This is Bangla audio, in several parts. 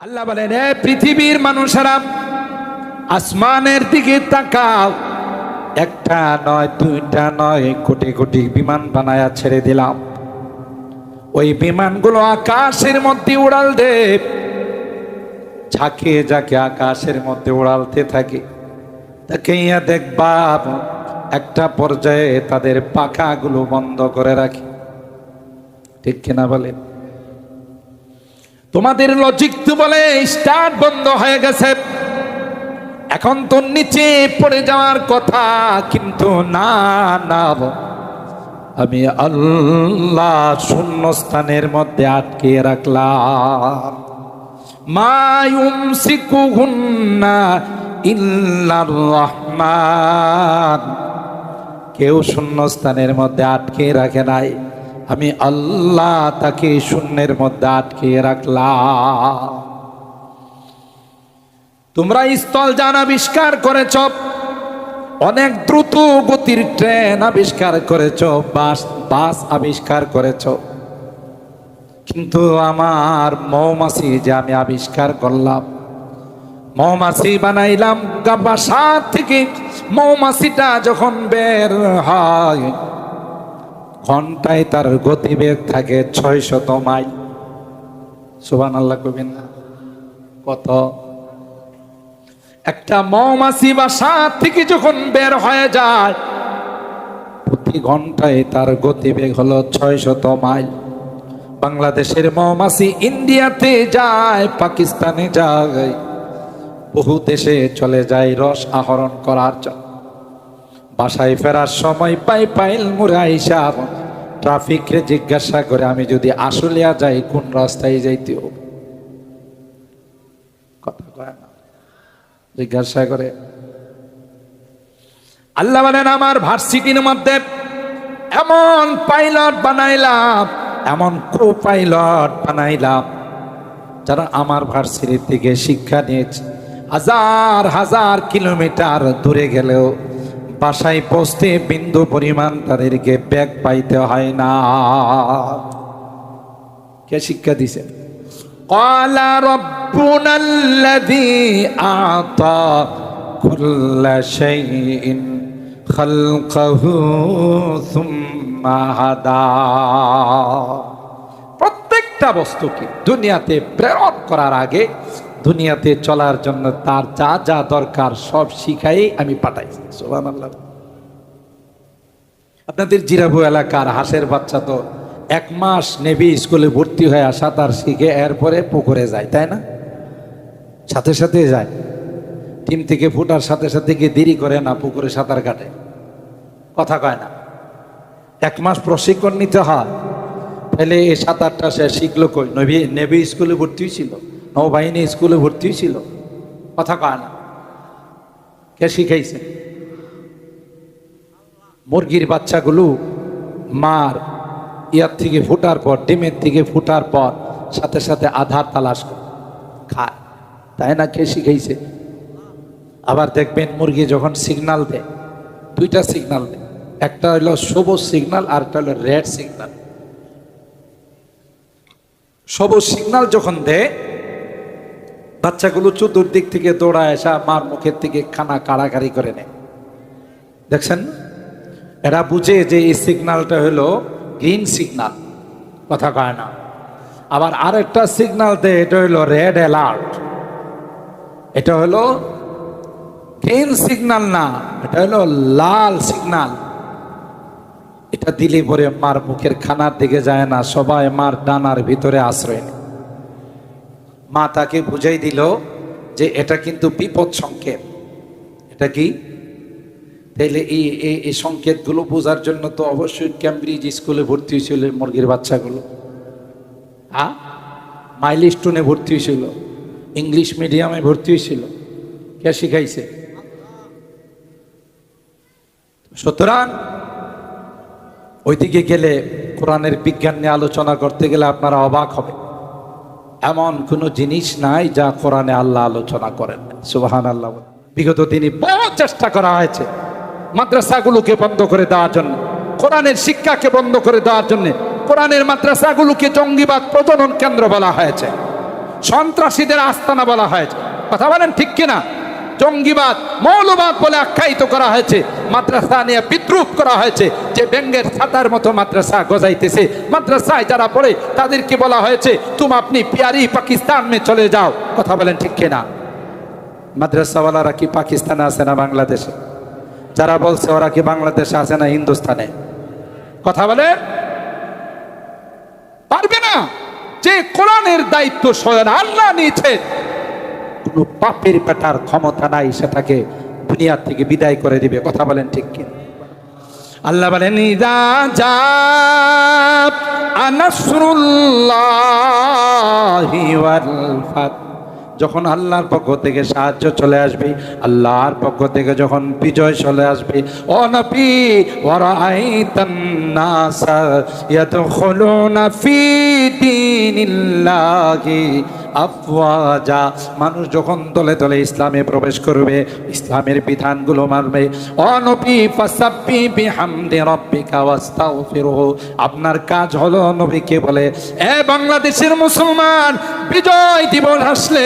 আল্লাহ বলেন, হে পৃথিবীর মানুষেরা, আসমানের দিকে তাকাও। একটা নয়, দুইটা নয়, কোটি কোটি বিমান বানায়া ছেড়ে দিলাম। ওই বিমানগুলো আকাশের মধ্যে উড়াল দে, ঝাঁকিয়ে ঝাঁকিয়ে আকাশের মধ্যে উড়ালতে থাকে। তাকিয়া দেখবা একটা পর্যায়ে তাদের পাখাগুলো বন্ধ করে রাখে। ঠিক কিনা বলেন? তোমাদের লজিক তো বলে স্টার্ট বন্ধ হয়ে গেছে, এখন তো নিচে পড়ে যাওয়ার কথা, কিন্তু না না, আমি আল্লাহ শূন্যস্থানের মধ্যে আটকে রাখলাম। মা ইউমসিকুহুন্না ইল্লার রহমান। কেউ শূন্যস্থানের মধ্যে আটকে রাখে নাই, আমি আল্লাহ তাকে শূন্যের মধ্যে আটকে রাখলাম। তোমরা স্থলযান আবিষ্কার করেছ, অনেক দ্রুত গতির ট্রেন আবিষ্কার করেছ, বাস আবিষ্কার করেছ, কিন্তু আমার মৌমাছি যে আমি আবিষ্কার করলাম, মৌমাছি বানাইলাম, বাসা থেকে মৌমাছিটা যখন বের হয় ঘন্টায় তার গতিবেগ থাকে 600 মাইল। সুবহানাল্লাহ কইবেন না? কত? একটা মৌমাছি বাসা থেকে যখন বের হয়ে যায় প্রতি ঘন্টায় তার গতিবেগ হলো 600 মাইল। বাংলাদেশের মৌমাছি ইন্ডিয়াতে যায়, পাকিস্তানে যায়, বহু দেশে চলে যায় রস আহরণ করার জন্য। বাসায় ফেরার সময় পাইল মুড়ে আইসা ট্রাফিককে জিজ্ঞাসা করে, আমি যদি আশুলিয়া যাই কোন রাস্তায় যাইতে হবে? কথা কয় না, জিজ্ঞাসা করে। আল্লাহ বলেন, আমার ভার্সিটির মধ্যে এমন পাইলট বানাইলাম, এমন কো পাইলট বানাইলাম, যারা আমার ভার্সিটি থেকে শিক্ষা নিয়েছে, হাজার হাজার কিলোমিটার দূরে গেলেও বাসায় পৌঁছতে বিন্দু পরিমাণ তাদেরকে ব্যাগ পাইতে হয় না। কে শিক্ষা দিছে? ক্বালা রাব্বুনাল্লাযী আ'তা কুল্লা শাইইন খালকাহু সুম্মা হাদা। প্রত্যেকটা বস্তুকে দুনিয়াতে প্রেরণ করার আগে দুনিয়াতে চলার জন্য তার যা যা দরকার সব শিখাই আমি পাঠাইছি। সুবহানাল্লাহ। আপনাদের জিরাবু এলাকার হাঁসের বাচ্চা তো 1 মাস নেভি স্কুলে ভর্তি হয়ে সাঁতার শিখে এরপরে পুকুরে যায়, তাই না? সাথে সাথে যায়, টিম থেকে ফুটার সাথে সাথে গিয়ে দেরি করে না, পুকুরে সাঁতার কাটে। কথা কয় না? 1 মাস প্রশিক্ষণ নিতে হয়, তাহলে এই সাঁতারটা সে শিখলো কই? নেভি স্কুলে ভর্তি হয়েছিল, নৌবাহিনী স্কুলে ভর্তি হয়েছিল। কথা কয় না? কে শিখাইছে? মুরগির বাচ্চাগুলো মার ইয়ার থেকে ফুটার পর, ডিমের থেকে ফুটার পর সাথে সাথে আধার তালাশ খায়, তাই না? কে শিখাইছে? আবার দেখবেন মুরগি যখন সিগনাল দেয়, 2টা সিগনাল দেয়, একটা হলো সবুজ সিগনাল আর একটা হলো রেড সিগনাল। সবুজ সিগনাল যখন দেয় বাচ্চাগুলো চতুর্দিক থেকে দৌড়ায় আসা মার মুখের থেকে খানা কাড়াকাড়ি করে নেয়। দেখছেন? এরা বুঝে যে এই সিগন্যালটা হলো গ্রিন সিগন্যাল। কথা কয় না? আবার আরেকটা সিগন্যাল দেয়, এটা হলো রেড অ্যালার্ট। এটা হলো গ্রিন সিগন্যাল না, এটা হলো লাল সিগন্যাল। এটা দিলে পরে মার মুখের খানার দিকে যায় না, সবাই মার ডানার ভিতরে আশ্রয় নেয়। মা তাকে বুঝাই দিল যে এটা কিন্তু বিপদ সংকেত। এটা কি? তাইলে এই সংকেতগুলো বোঝার জন্য তো অবশ্যই ক্যামব্রিজ স্কুলে ভর্তি হয়েছিল মুরগির বাচ্চাগুলো, হ্যাঁ, মাইলস্টোনে ভর্তি হয়েছিল, ইংলিশ মিডিয়ামে ভর্তি হয়েছিল। কে শিখাইছে? সুতরাং ওইদিকে গেলে কোরআনের বিজ্ঞান নিয়ে আলোচনা করতে গেলে আপনারা অবাক হবে, এমন কোনো জিনিস নাই যা কোরআনে আল্লাহ আলোচনা করেন। সুবহানাল্লাহ। বিগত দিনে বহু চেষ্টা করা হয়েছে মাদ্রাসাগুলোকে বন্ধ করে দেওয়ার জন্য, কোরআনের শিক্ষাকে বন্ধ করে দেওয়ার জন্য। কোরআনের মাদ্রাসাগুলোকে জঙ্গিবাদ প্রজনন কেন্দ্র বলা হয়েছে। সন্ত্রাসীদের আস্তানা বলা হয়েছে। কথা বলেন ঠিক কিনা? জঙ্গিবাদ, মৌলবাদ বলে আখ্যায়িত করা হয়েছে। মাদ্রাসা নিয়ে বিদ্রুপ করা হয়েছে, যে ব্যাঙ্গের ছাতার মতো মাদ্রাসা গজাইতেছে। মাদ্রাসায় যারা পড়ে তাদেরকে বলা হয়েছে তুমি আপনি প্যারি পাকিস্তান মে চলে যাও। কথা বলেন ঠিক কিনা? মাদ্রাসাওয়ালারা কি পাকিস্তানে আছে না বাংলাদেশে? যারা বলছে ওরা কি বাংলাদেশে আছে না হিন্দুস্তানে? কথা বলে পারবে না। যে কোরআনের দায়িত্ব স্বয়ং আল্লাহ নিয়েছে, কোন পাপের পেটার ক্ষমতা নাই সেটাকে দুনিয়া থেকে বিদায় করে দিবে। কথা বলেন ঠিক কি? আল্লাহ বলেন ইযা জাআ নাসরুল্লাহি ওয়াল ফাত, যখন আল্লাহর পক্ষ থেকে সাহায্য চলে আসবে, আল্লাহর পক্ষ থেকে যখন বিজয় চলে আসবে, ও নবী ওয়ারাআইতান নাসা ইয়াদখুলুনা ফি দীনিল্লাহি আফওয়াজা, মানুষ যখন দলে দলে ইসলামে প্রবেশ করবে, ইসলামের বিধানগুলো মানবে, ও নবী ফাসাব্বি বিহামদি রাব্বিকা ওয়াস্তাগফিরহু, আপনার কাজ হলো নবীকে বলে এ বাংলাদেশের মুসলমান, বিজয় দিবস আসলে,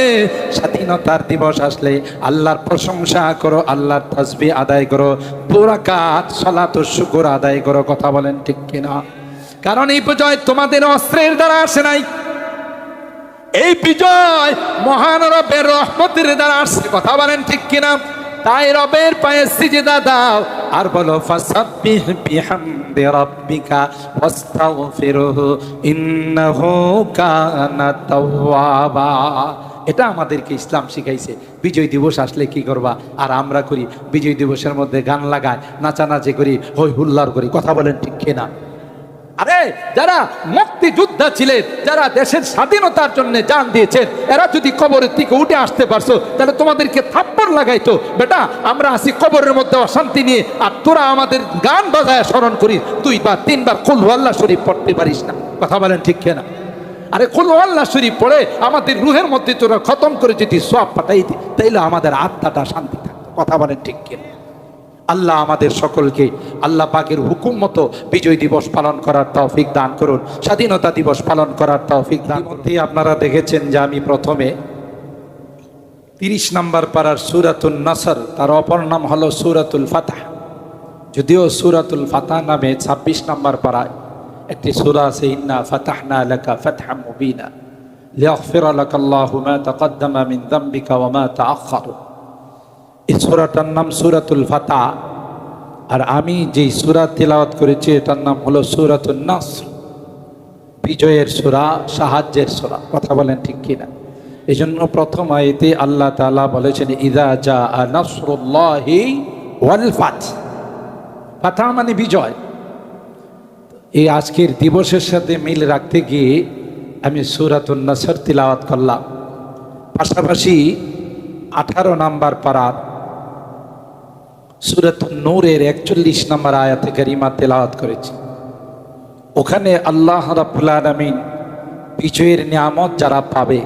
স্বাধীনতার দিবস আসলে আল্লাহর প্রশংসা করো, আল্লাহর তাসবিহ আদায় করো, 2 রাকাত সালাত ও শুকর আদায় করো। কথা বলেন ঠিক কিনা? কারণ এই বিজয় তোমাদের অস্ত্রের দ্বারা আসে নাই, এই বিজয় মহান রবের রহমতের দ্বারা আসছে। কথা বলেন ঠিক কিনা? তাই রবের পায়ে সিজদা দাও আর বলো ফাসাব্বিহ বিহামদি রাব্বিকা ওয়াস্তাগফিরহু ইন্নাহু কানা তাওয়াবা। এটা আমাদেরকে ইসলাম শিখাইছে। বিজয় দিবস আসলে কি করবা? আর আমরা করি বিজয় দিবসের মধ্যে গান লাগায়, নাচানাচি করি, হই হুল্লার করি। কথা বলেন ঠিক কিনা? আরে যারা মুক্তিযোদ্ধা ছিলেন, যারা দেশের স্বাধীনতার জন্য জান দিয়েছেন, এরা যদি কবরের থেকে উঠে আসতে পারছো, তাহলে তোমাদেরকে থাপ্পড় লাগাইতো, বেটা আমরা আসি কবরের মধ্যে অশান্তি নিয়ে, আর তোরা আমাদের গান বাজায় স্মরণ করিস, 2 বার 3 বার কুল আল্লাহ শরীফ পড়তে পারিস না। কথা বলেন ঠিক কিনা? আরে কুল আল্লাহ শরীফ পড়ে আমাদের রুহের মধ্যে তোরা খতম করে যদি সওয়াব পাঠাইতি, তাইলে আমাদের আত্মাটা শান্তি থাকতো। কথা বলেন ঠিক কিনা? আল্লাহ আমাদের সকলকে আল্লাহ পাকের হুকুম মতো বিজয় দিবস পালন করার তৌফিক দান করুন, স্বাধীনতা দিবস পালন করার তৌফিক দান করুন। আপনারা দেখেছেন যে আমি প্রথমে 30 নম্বর পারার সূরাতুন নাসর, তার অপর নাম হলো সূরাতুল ফাতহ। যদিও সূরাতুল ফাতহ নামে 26 নম্বর পারায় একটি সূরা আছে, ইন্না ফাতাহনা লাকা ফাতহাম মুবিনা লিয়াগফিরা লাকাল্লাহু মা তাকদ্দামা মিন যামবিকা ওয়া মা তাআখারা। এই সূরাটার নাম সূরাতুল ফাতহ। আর আমি যেই সূরা তিলাওয়াত করেছি এটার নাম হলো সূরাতুন নাসর, বিজয়ের সূরা, সাহায্যের সূরা। কথা বলেন ঠিক কিনা? এই জন্য প্রথম আয়াতে আল্লাহ তাআলা বলেছেন ইযা জাআ নাসরুল্লাহি ওয়াল ফাতহ। ফাতহ মানে বিজয়। এই আজকের দিবসের সাথে মিল রাখতে গিয়ে আমি সূরাতুন নাসর তিলাওয়াত করলাম। পাশাপাশি 18 নম্বর পারার সূরাতুন নূরের 41 নম্বর আয়াতে কারিমা তেলাওয়াত করেছি। ওখানে আল্লাহ রাব্বুল আলামিন বিজয়ের নিয়ামত যারা পাবে,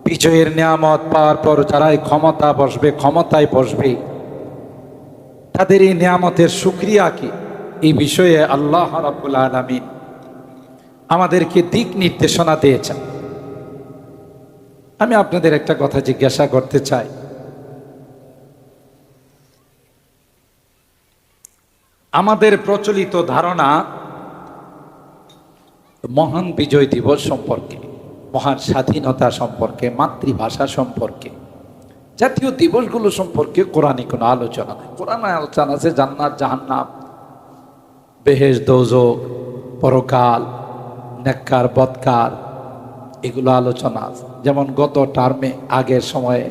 বিজয়ের নিয়ামত পাওয়ার পর যারা ক্ষমতা বসবে, ক্ষমতায় বসবে, তাদের এই নিয়ামতের শুকরিয়া কি, এই বিষয়ে আল্লাহ রাব্বুল আলামিন আমাদেরকে দিক নির্দেশনা দিয়েছেন। আমি আপনাদের একটা কথা জিজ্ঞাসা করতে চাই, আমাদের প্রচলিত ধারণা মহান বিজয় দিবস সম্পর্কে, মহান স্বাধীনতা সম্পর্কে, মাতৃভাষা সম্পর্কে, জাতীয় দিবসগুলো সম্পর্কে কোরআনে কোনো আলোচনা নেই। কোরআনে আলোচনা আছে জান্নাত জাহান্নাম, বেহেশত দোজখ, পরকাল, নেককার বদকার, এগুলো আলোচনা আছে। যেমন গত টার্মে আগের সময়ে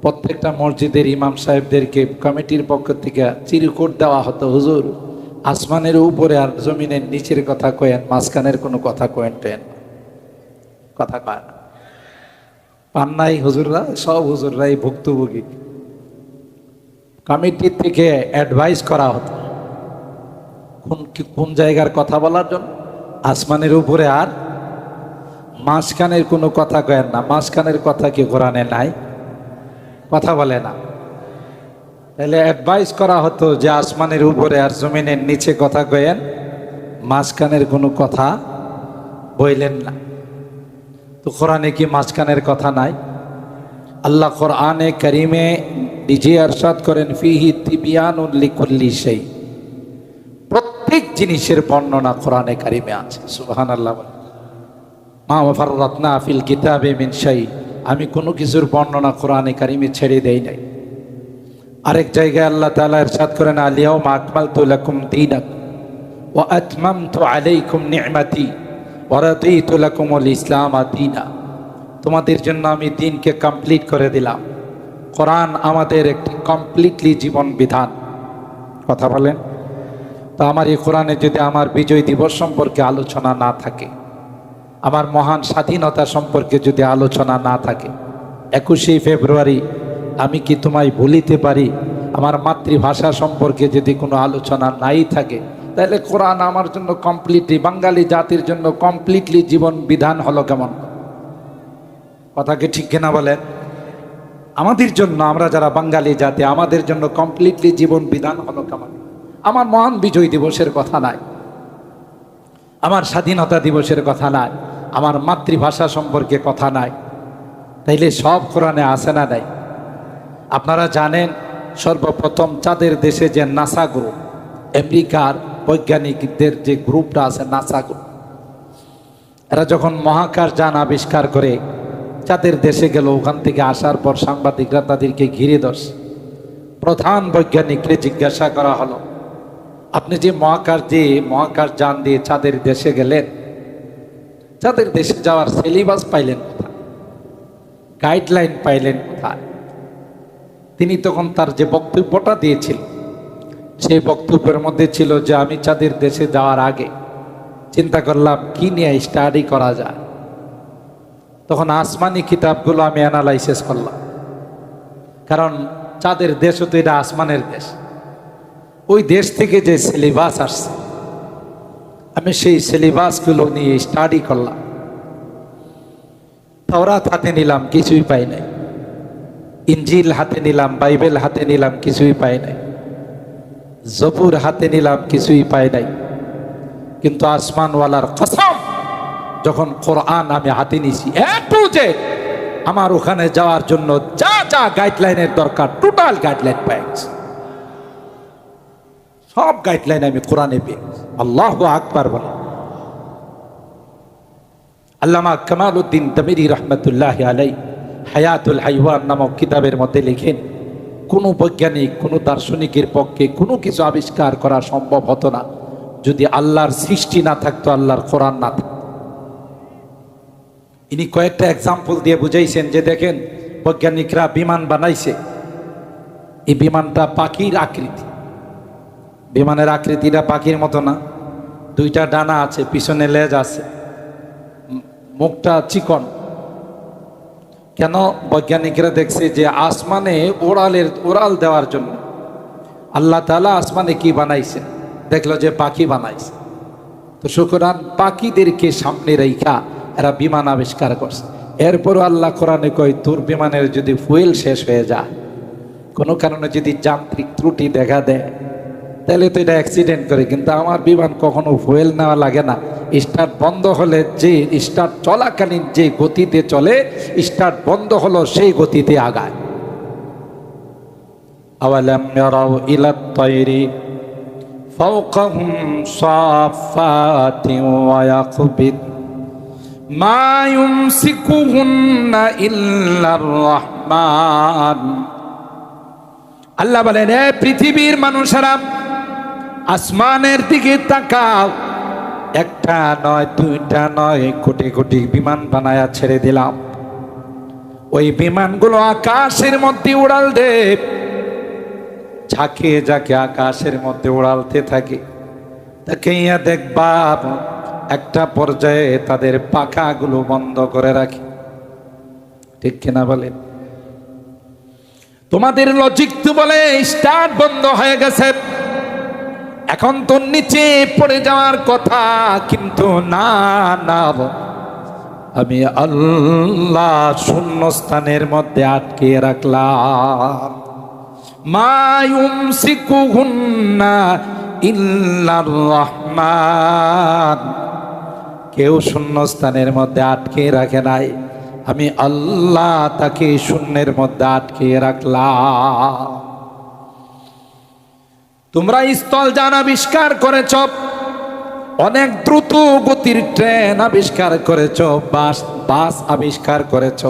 প্রত্যেকটা মসজিদের ইমাম সাহেবদেরকে কমিটির পক্ষ থেকে চিরকুট দেওয়া হতো, হুজুর আসমানের উপরে আর জমিনের নিচের কথা কয়েন, মাঝখানের কোনো কথা কয়েন টেন কথা কয় না। পান নাই হুজুররা, সব হুজুররাই ভুক্তভোগী। কমিটির থেকে অ্যাডভাইস করা হতো কোন জায়গার কথা বলার জন্য, আসমানের উপরে আর মাঝখানের কোনো কথা কয়েন না। মাঝখানের কথা কি কোরআনে নাই? কথা বলে না। তাহলে অ্যাডভাইস করা হতো যে আসমানের উপরে আর জমিনের নিচে কথা কয়েন, মাঝখানের কোনো কথা বইলেন না। তো কোরআনে কি মাঝখানের কথা নাই? আল্লাহ কোরআনে কারিমে নিজে ইরশাদ করেন ফিহি তিবিয়ানুন লিকুল্লি শাই, প্রত্যেক জিনিসের বর্ণনা কোরআনে কারিমে আছে। সুবহানাল্লাহ। মা ফাররাতনা ফিল কিতাবে মিন শাই, আমি কোনো কিছুর বর্ণনা কোরআনে কারিমে ছেড়ে দেই নাই। আরেক জায়গায় আল্লাহ তাআলা ইরশাদ করেন আল-ইয়াওমা আকমালতু লাকুম দীনাকুম ওয়া আতমামতু আলাইকুম নি'মাতি ওয়া রাদিতু লাকুমুল ইসলাম দীনা, তোমাদের জন্য আমি দিনকে কমপ্লিট করে দিলাম। কোরআন আমাদের একটি কমপ্লিটলি জীবন বিধান। কথা বলেন তো, আমার এই কোরআনে যদি আমার বিজয় দিবস সম্পর্কে আলোচনা না থাকে, আমার মহান স্বাধীনতা সম্পর্কে যদি আলোচনা না থাকে, 21শে ফেব্রুয়ারি আমি কি তোমায় ভুলিতে পারি, আমার মাতৃভাষা সম্পর্কে যদি কোনো আলোচনা নাই থাকে, তাহলে কোরআন আমার জন্য কমপ্লিটলি, বাঙালি জাতির জন্য কমপ্লিটলি জীবন বিধান হলো কেমন? কথাকে ঠিক কিনা বলেন? আমাদের জন্য, আমরা যারা বাঙালি জাতি, আমাদের জন্য কমপ্লিটলি জীবন বিধান হলো কেমন? আমার মহান বিজয় দিবসের কথা নাই, আমার স্বাধীনতা দিবসের কথা নাই, আমার মাতৃভাষা সম্পর্কে কথা নাই, তাইলে সব কোরআনে আছে না নাই? আপনারা জানেন সর্বপ্রথম চাঁদের দেশে যে নাসা গ্রুপ, আমেরিকার বৈজ্ঞানিকদের যে গ্রুপটা আছে নাসা গ্রুপ, এরা যখন মহাকাশ যান আবিষ্কার করে চাঁদের দেশে গেল, ওখান থেকে আসার পর সাংবাদিকরা তাদেরকে ঘিরে ধরছে। প্রধান বৈজ্ঞানিককে জিজ্ঞাসা করা হলো, আপনি যে মহাকাশ যান দিয়ে চাঁদের দেশে গেলেন, চাঁদের দেশে যাওয়ার সিলেবাস পাইলেন কোথায়, গাইডলাইন পাইলেন কোথায়? তিনি তখন তার যে বক্তব্যটা দিয়েছিল, সেই বক্তব্যের মধ্যে ছিল যে আমি চাঁদের দেশে যাওয়ার আগে চিন্তা করলাম কি নিয়ে স্টাডি করা যায়। তখন আসমানি কিতাবগুলো আমি অ্যানালাইসিস করলাম, কারণ চাঁদের দেশ তো এটা আসমানের দেশ, ওই দেশ থেকে যে সিলেবাস আসছে আমি সেই সিলেবাসগুলো নিয়ে স্টাডি করলাম। তাওরাত হাতে নিলাম, কিছুই পাই নাই। ইনজিল হাতে নিলাম, বাইবেল হাতে নিলাম, কিছুই পাই নাই। জবুর হাতে নিলাম, কিছুই পাই নাই। কিন্তু আসমানওয়ালার কসম, যখন কোরআন আমি হাতে নিছি, একটু যে আমার ওখানে যাওয়ার জন্য যা যা গাইডলাইনের দরকার, টোটাল গাইডলাইন পেয়েছি। সব গাইডলাইন আমি কোরআনে পেয়েছি। আল্লাহু আকবার বলে। আল্লামা কামালউদ্দিন তামিরি রহমতুল্লাহ আলাই হায়াতুল হাইওয়ান নামক কিতাবের মধ্যে লিখেন, কোনো বৈজ্ঞানিক, কোনো দার্শনিকের পক্ষে কোনো কিছু আবিষ্কার করা সম্ভব হতো না যদি আল্লাহর সৃষ্টি না থাকতো, আল্লাহর কোরআন না থাকতো। ইনি কয়েকটা এক্সাম্পল দিয়ে বুঝাইছেন যে দেখেন, বৈজ্ঞানিকরা বিমান বানাইছে, এই বিমানটা পাখির আকৃতি, বিমানের আকৃতিটা পাখির মতো না, দুইটা ডানা আছে, পিছনে লেজ আছে, মুখটা চিকন। কেন? বৈজ্ঞানিকরা দেখছে যে আসমানে ওড়াল দেওয়ার জন্য আল্লাহ তাআলা আসমানে কি বানাইছে, দেখলো যে পাখি বানাইছে। তো সুতরাং পাখিদেরকে সামনে রেখা এরা বিমান আবিষ্কার করছে। এরপরও আল্লাহ কোরআনে কয়, তোর বিমানের যদি ফুয়েল শেষ হয়ে যায়, কোনো কারণে যদি যান্ত্রিক ত্রুটি দেখা দেয়, তাহলে তো এটা অ্যাক্সিডেন্ট করে, কিন্তু আমার বিমান কখনো ফুয়েল নেওয়া লাগে না। স্টার্ট বন্ধ হলে যে স্টার্ট চলাকালীন যে গতিতে চলে, স্টার্ট বন্ধ হলো সেই গতিতে আগায়। আওয়ালাম ইয়ারাউ ইলাত তায়রি ফাওকাহুম সাফাতিন ওয়া ইয়াকবিদ মা ইউমসিকুহুন্না ইল্লার রহমান। আল্লাহ বলেন, হে পৃথিবীর মানুষেরা, আসমানের দিকে তাকাও, একটা নয়, দুইটা নয়, কোটি কোটি বিমান বানায়া ছেড়ে দিলাম। ওই বিমানগুলো আকাশের মধ্যে উড়াল দে, ঝাঁকে ঝাঁকে আকাশের মধ্যে উড়ালতে থাকে। তাকাইয়া দেখবা একটা পর্যায়ে তাদের পাখাগুলো বন্ধ করে রাখে। ঠিক কিনা বলেন? তোমাদের লজিক তো বলে স্টার্ট বন্ধ হয়ে গেছে, এখন তো নিচে পড়ে যাওয়ার কথা, কিন্তু না না, আমি আল্লাহ শূন্যস্থানের মধ্যে আটকে রাখলাম। মা ইউমসিকুহুন্না ইল্লার রহমান। কেউ শূন্যস্থানের মধ্যে আটকে রাখে নাই, আমি আল্লাহ তাকে শূন্যের মধ্যে আটকে রাখলাম। তোমরা স্থলযান আবিষ্কার করেছ, অনেক দ্রুত গতির ট্রেন আবিষ্কার করেছ, বাস আবিষ্কার করেছ,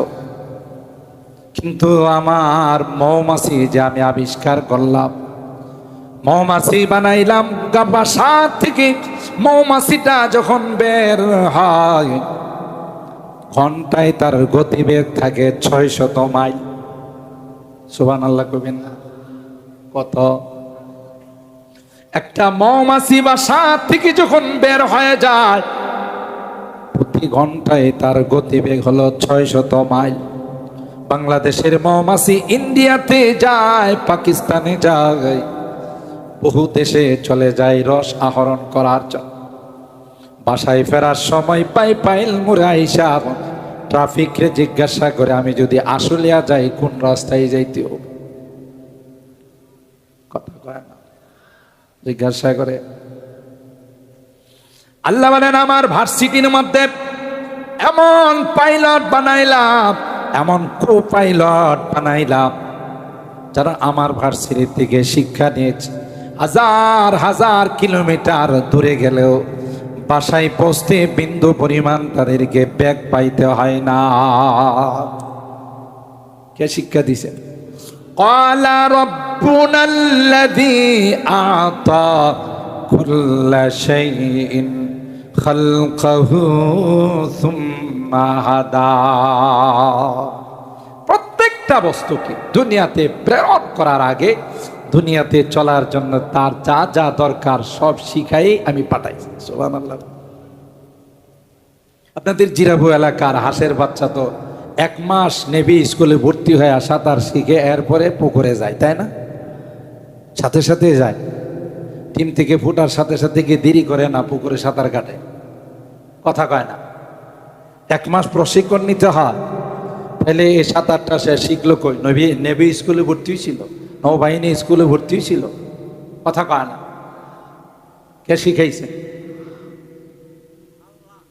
কিন্তু আমার মৌমাছি যে আমি আবিষ্কার করলাম, মৌমাছি বানাইলাম, বাসা থেকে মৌমাছিটা যখন বের হয় ঘন্টায় তার গতিবেগ থাকে 600 মাইল। সুবহানাল্লাহ কবেন না? কত? একটা মৌমাছি বাসা থেকে যখন বের হয়ে যায় প্রতি ঘন্টায় তার গতিবেগ হলো 600 মাইল। বাংলাদেশের মৌমাছি ইন্ডিয়াতে যায়, পাকিস্তানে যায়, বহু দেশে চলে যায় রস আহরণ করার জন্য। বাসায় ফেরার সময় পাইল মুড়ে আইসা ট্রাফিককে জিজ্ঞাসা করে, আমি যদি আশুলিয়া যাই কোন রাস্তায় যাইতে হবে? কথা কয় না, জিজ্ঞাসা করে। আল্লাহ বলেন আমার ভার্সিটির মধ্যে এমন পাইলট বানাইলাম, এমন কো পাইলট বানাইলাম যারা আমার ভার্সিটি থেকে শিক্ষা নিয়েছে, হাজার হাজার কিলোমিটার দূরে গেলেও বাসায় পৌঁছতে বিন্দু পরিমাণ তাদেরকে ব্যাগ পাইতে হয় না। কে শিক্ষা দিছে? ক্বালা রাব্বুনাল্লাযী আ'তা কুল্লা শাইইন খালকাহু সুম্মা হাদা। প্রত্যেকটা বস্তুকে দুনিয়াতে প্রেরণ করার আগে দুনিয়াতে চলার জন্য তার যা যা দরকার সব শিখাই আমি পাঠাইছি। সুবহানাল্লাহ। আপনাদের জিরাবু এলাকার হাঁসের বাচ্চা তো 1 মাস নেভি স্কুলে ভর্তি হয়ে সাঁতার শিখে এরপরে পুকুরে যায়, তাই না? সাথে সাথে যায়, টিম থেকে ফুটার সাথে সাথে গিয়ে দেরি করে না, পুকুরে সাঁতার কাটে। কথা কয় না? 1 মাস প্রশিক্ষণ নিতে হয়। তাহলে এই সাঁতারটা সে শিখলো কই? নেভি স্কুলে ভর্তি ছিল, নৌবাহিনী স্কুলে ভর্তি ছিল। কথা কয় না? কে শিখাইছে?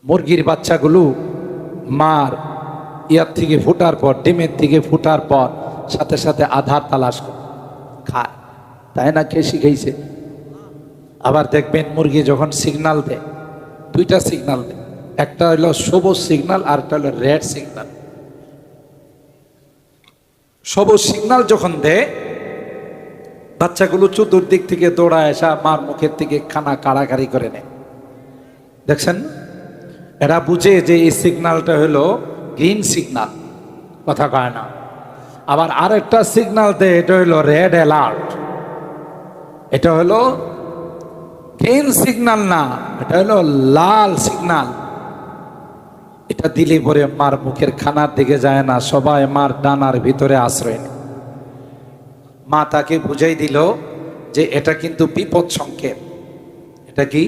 মুরগির বাচ্চাগুলো মার ইয়ার থেকে ফুটার পর, ডিমের থেকে ফুটার পর সাথে সাথে আধার তালাশ খায়, তাই না? কে শিখাইছে? আবার দেখবেন মুরগি যখন সিগনাল দেয়, 2টা সিগনাল দেয়, একটা হলো সবুজ সিগনাল আর একটা হলো রেড সিগনাল। সবুজ সিগনাল যখন দেয় বাচ্চাগুলো চতুর্দিক থেকে দৌড়ায় আসা মার মুখের থেকে খানা কাড়াকাড়ি করে নেয়। দেখছেন? এরা বুঝে যে এই সিগন্যালটা হলো গ্রিন সিগন্যাল। কথা কয় না? আবার আরেকটা সিগন্যাল দেয়, এটা হলো রেড অ্যালার্ট। এটা হলো গ্রিন সিগন্যাল না, এটা হলো লাল সিগন্যাল। এটা দিলে পরে মার মুখের খানার দিকে যায় না, সবাই মার ডানার ভিতরে আশ্রয় নেয়। মা তাকে বুঝাই দিল যে এটা কিন্তু বিপদ সংকেত। এটা কি?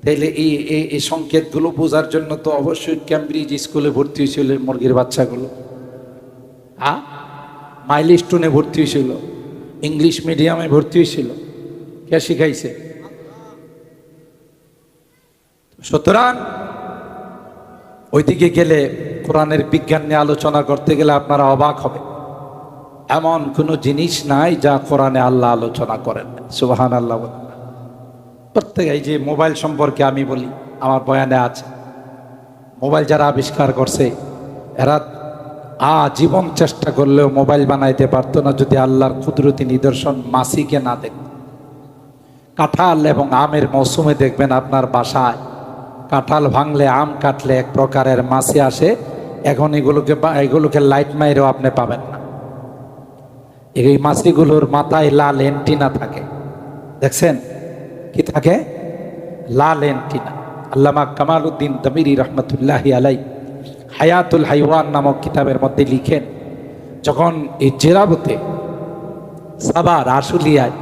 তাইলে এই সংকেতগুলো বোঝার জন্য তো অবশ্যই ক্যামব্রিজ স্কুলে ভর্তি হয়েছিল মুরগির বাচ্চাগুলো, মাইলস্টোনে ভর্তি হয়েছিল, ইংলিশ মিডিয়ামে ভর্তি হয়েছিল। কে শিখাইছে? সুতরাং ওইদিকে গেলে কোরআনের বিজ্ঞান নিয়ে আলোচনা করতে গেলে আপনারা অবাক হবে, এমন কোনো জিনিস নাই যা কোরআনে আল্লাহ আলোচনা করেন। সুবহানাল্লাহ। প্রত্যেক এই যে মোবাইল সম্পর্কে আমি বলি, আমার বয়ানে আছে, মোবাইল যারা আবিষ্কার করছে এরা জীবন চেষ্টা করলেও মোবাইল বানাইতে পারতো না যদি আল্লাহর কুদরতি নিদর্শন মাছিকে না দেখত। কাঁঠাল এবং আমের মৌসুমে দেখবেন আপনার বাসায় কাঁঠাল ভাঙলে, আম কাটলে এক প্রকারের মাছি আসে। এখন এগুলোকে লাইট মাইরেও আপনি পাবেন না। এই মাছিগুলোর মাথায় লাল এন্টিনা থাকে, দেখছেন? কি থাকে? লাল এন্টিনা। আল্লামা কামাল উদ্দিন তামিরি রহমতুল্লাহি আলাই হায়াতুল হাইওয়ান নামক কিতাবের মধ্যে লিখেন, যখন এই জেরাবতে সাবার আশুলিয়ায়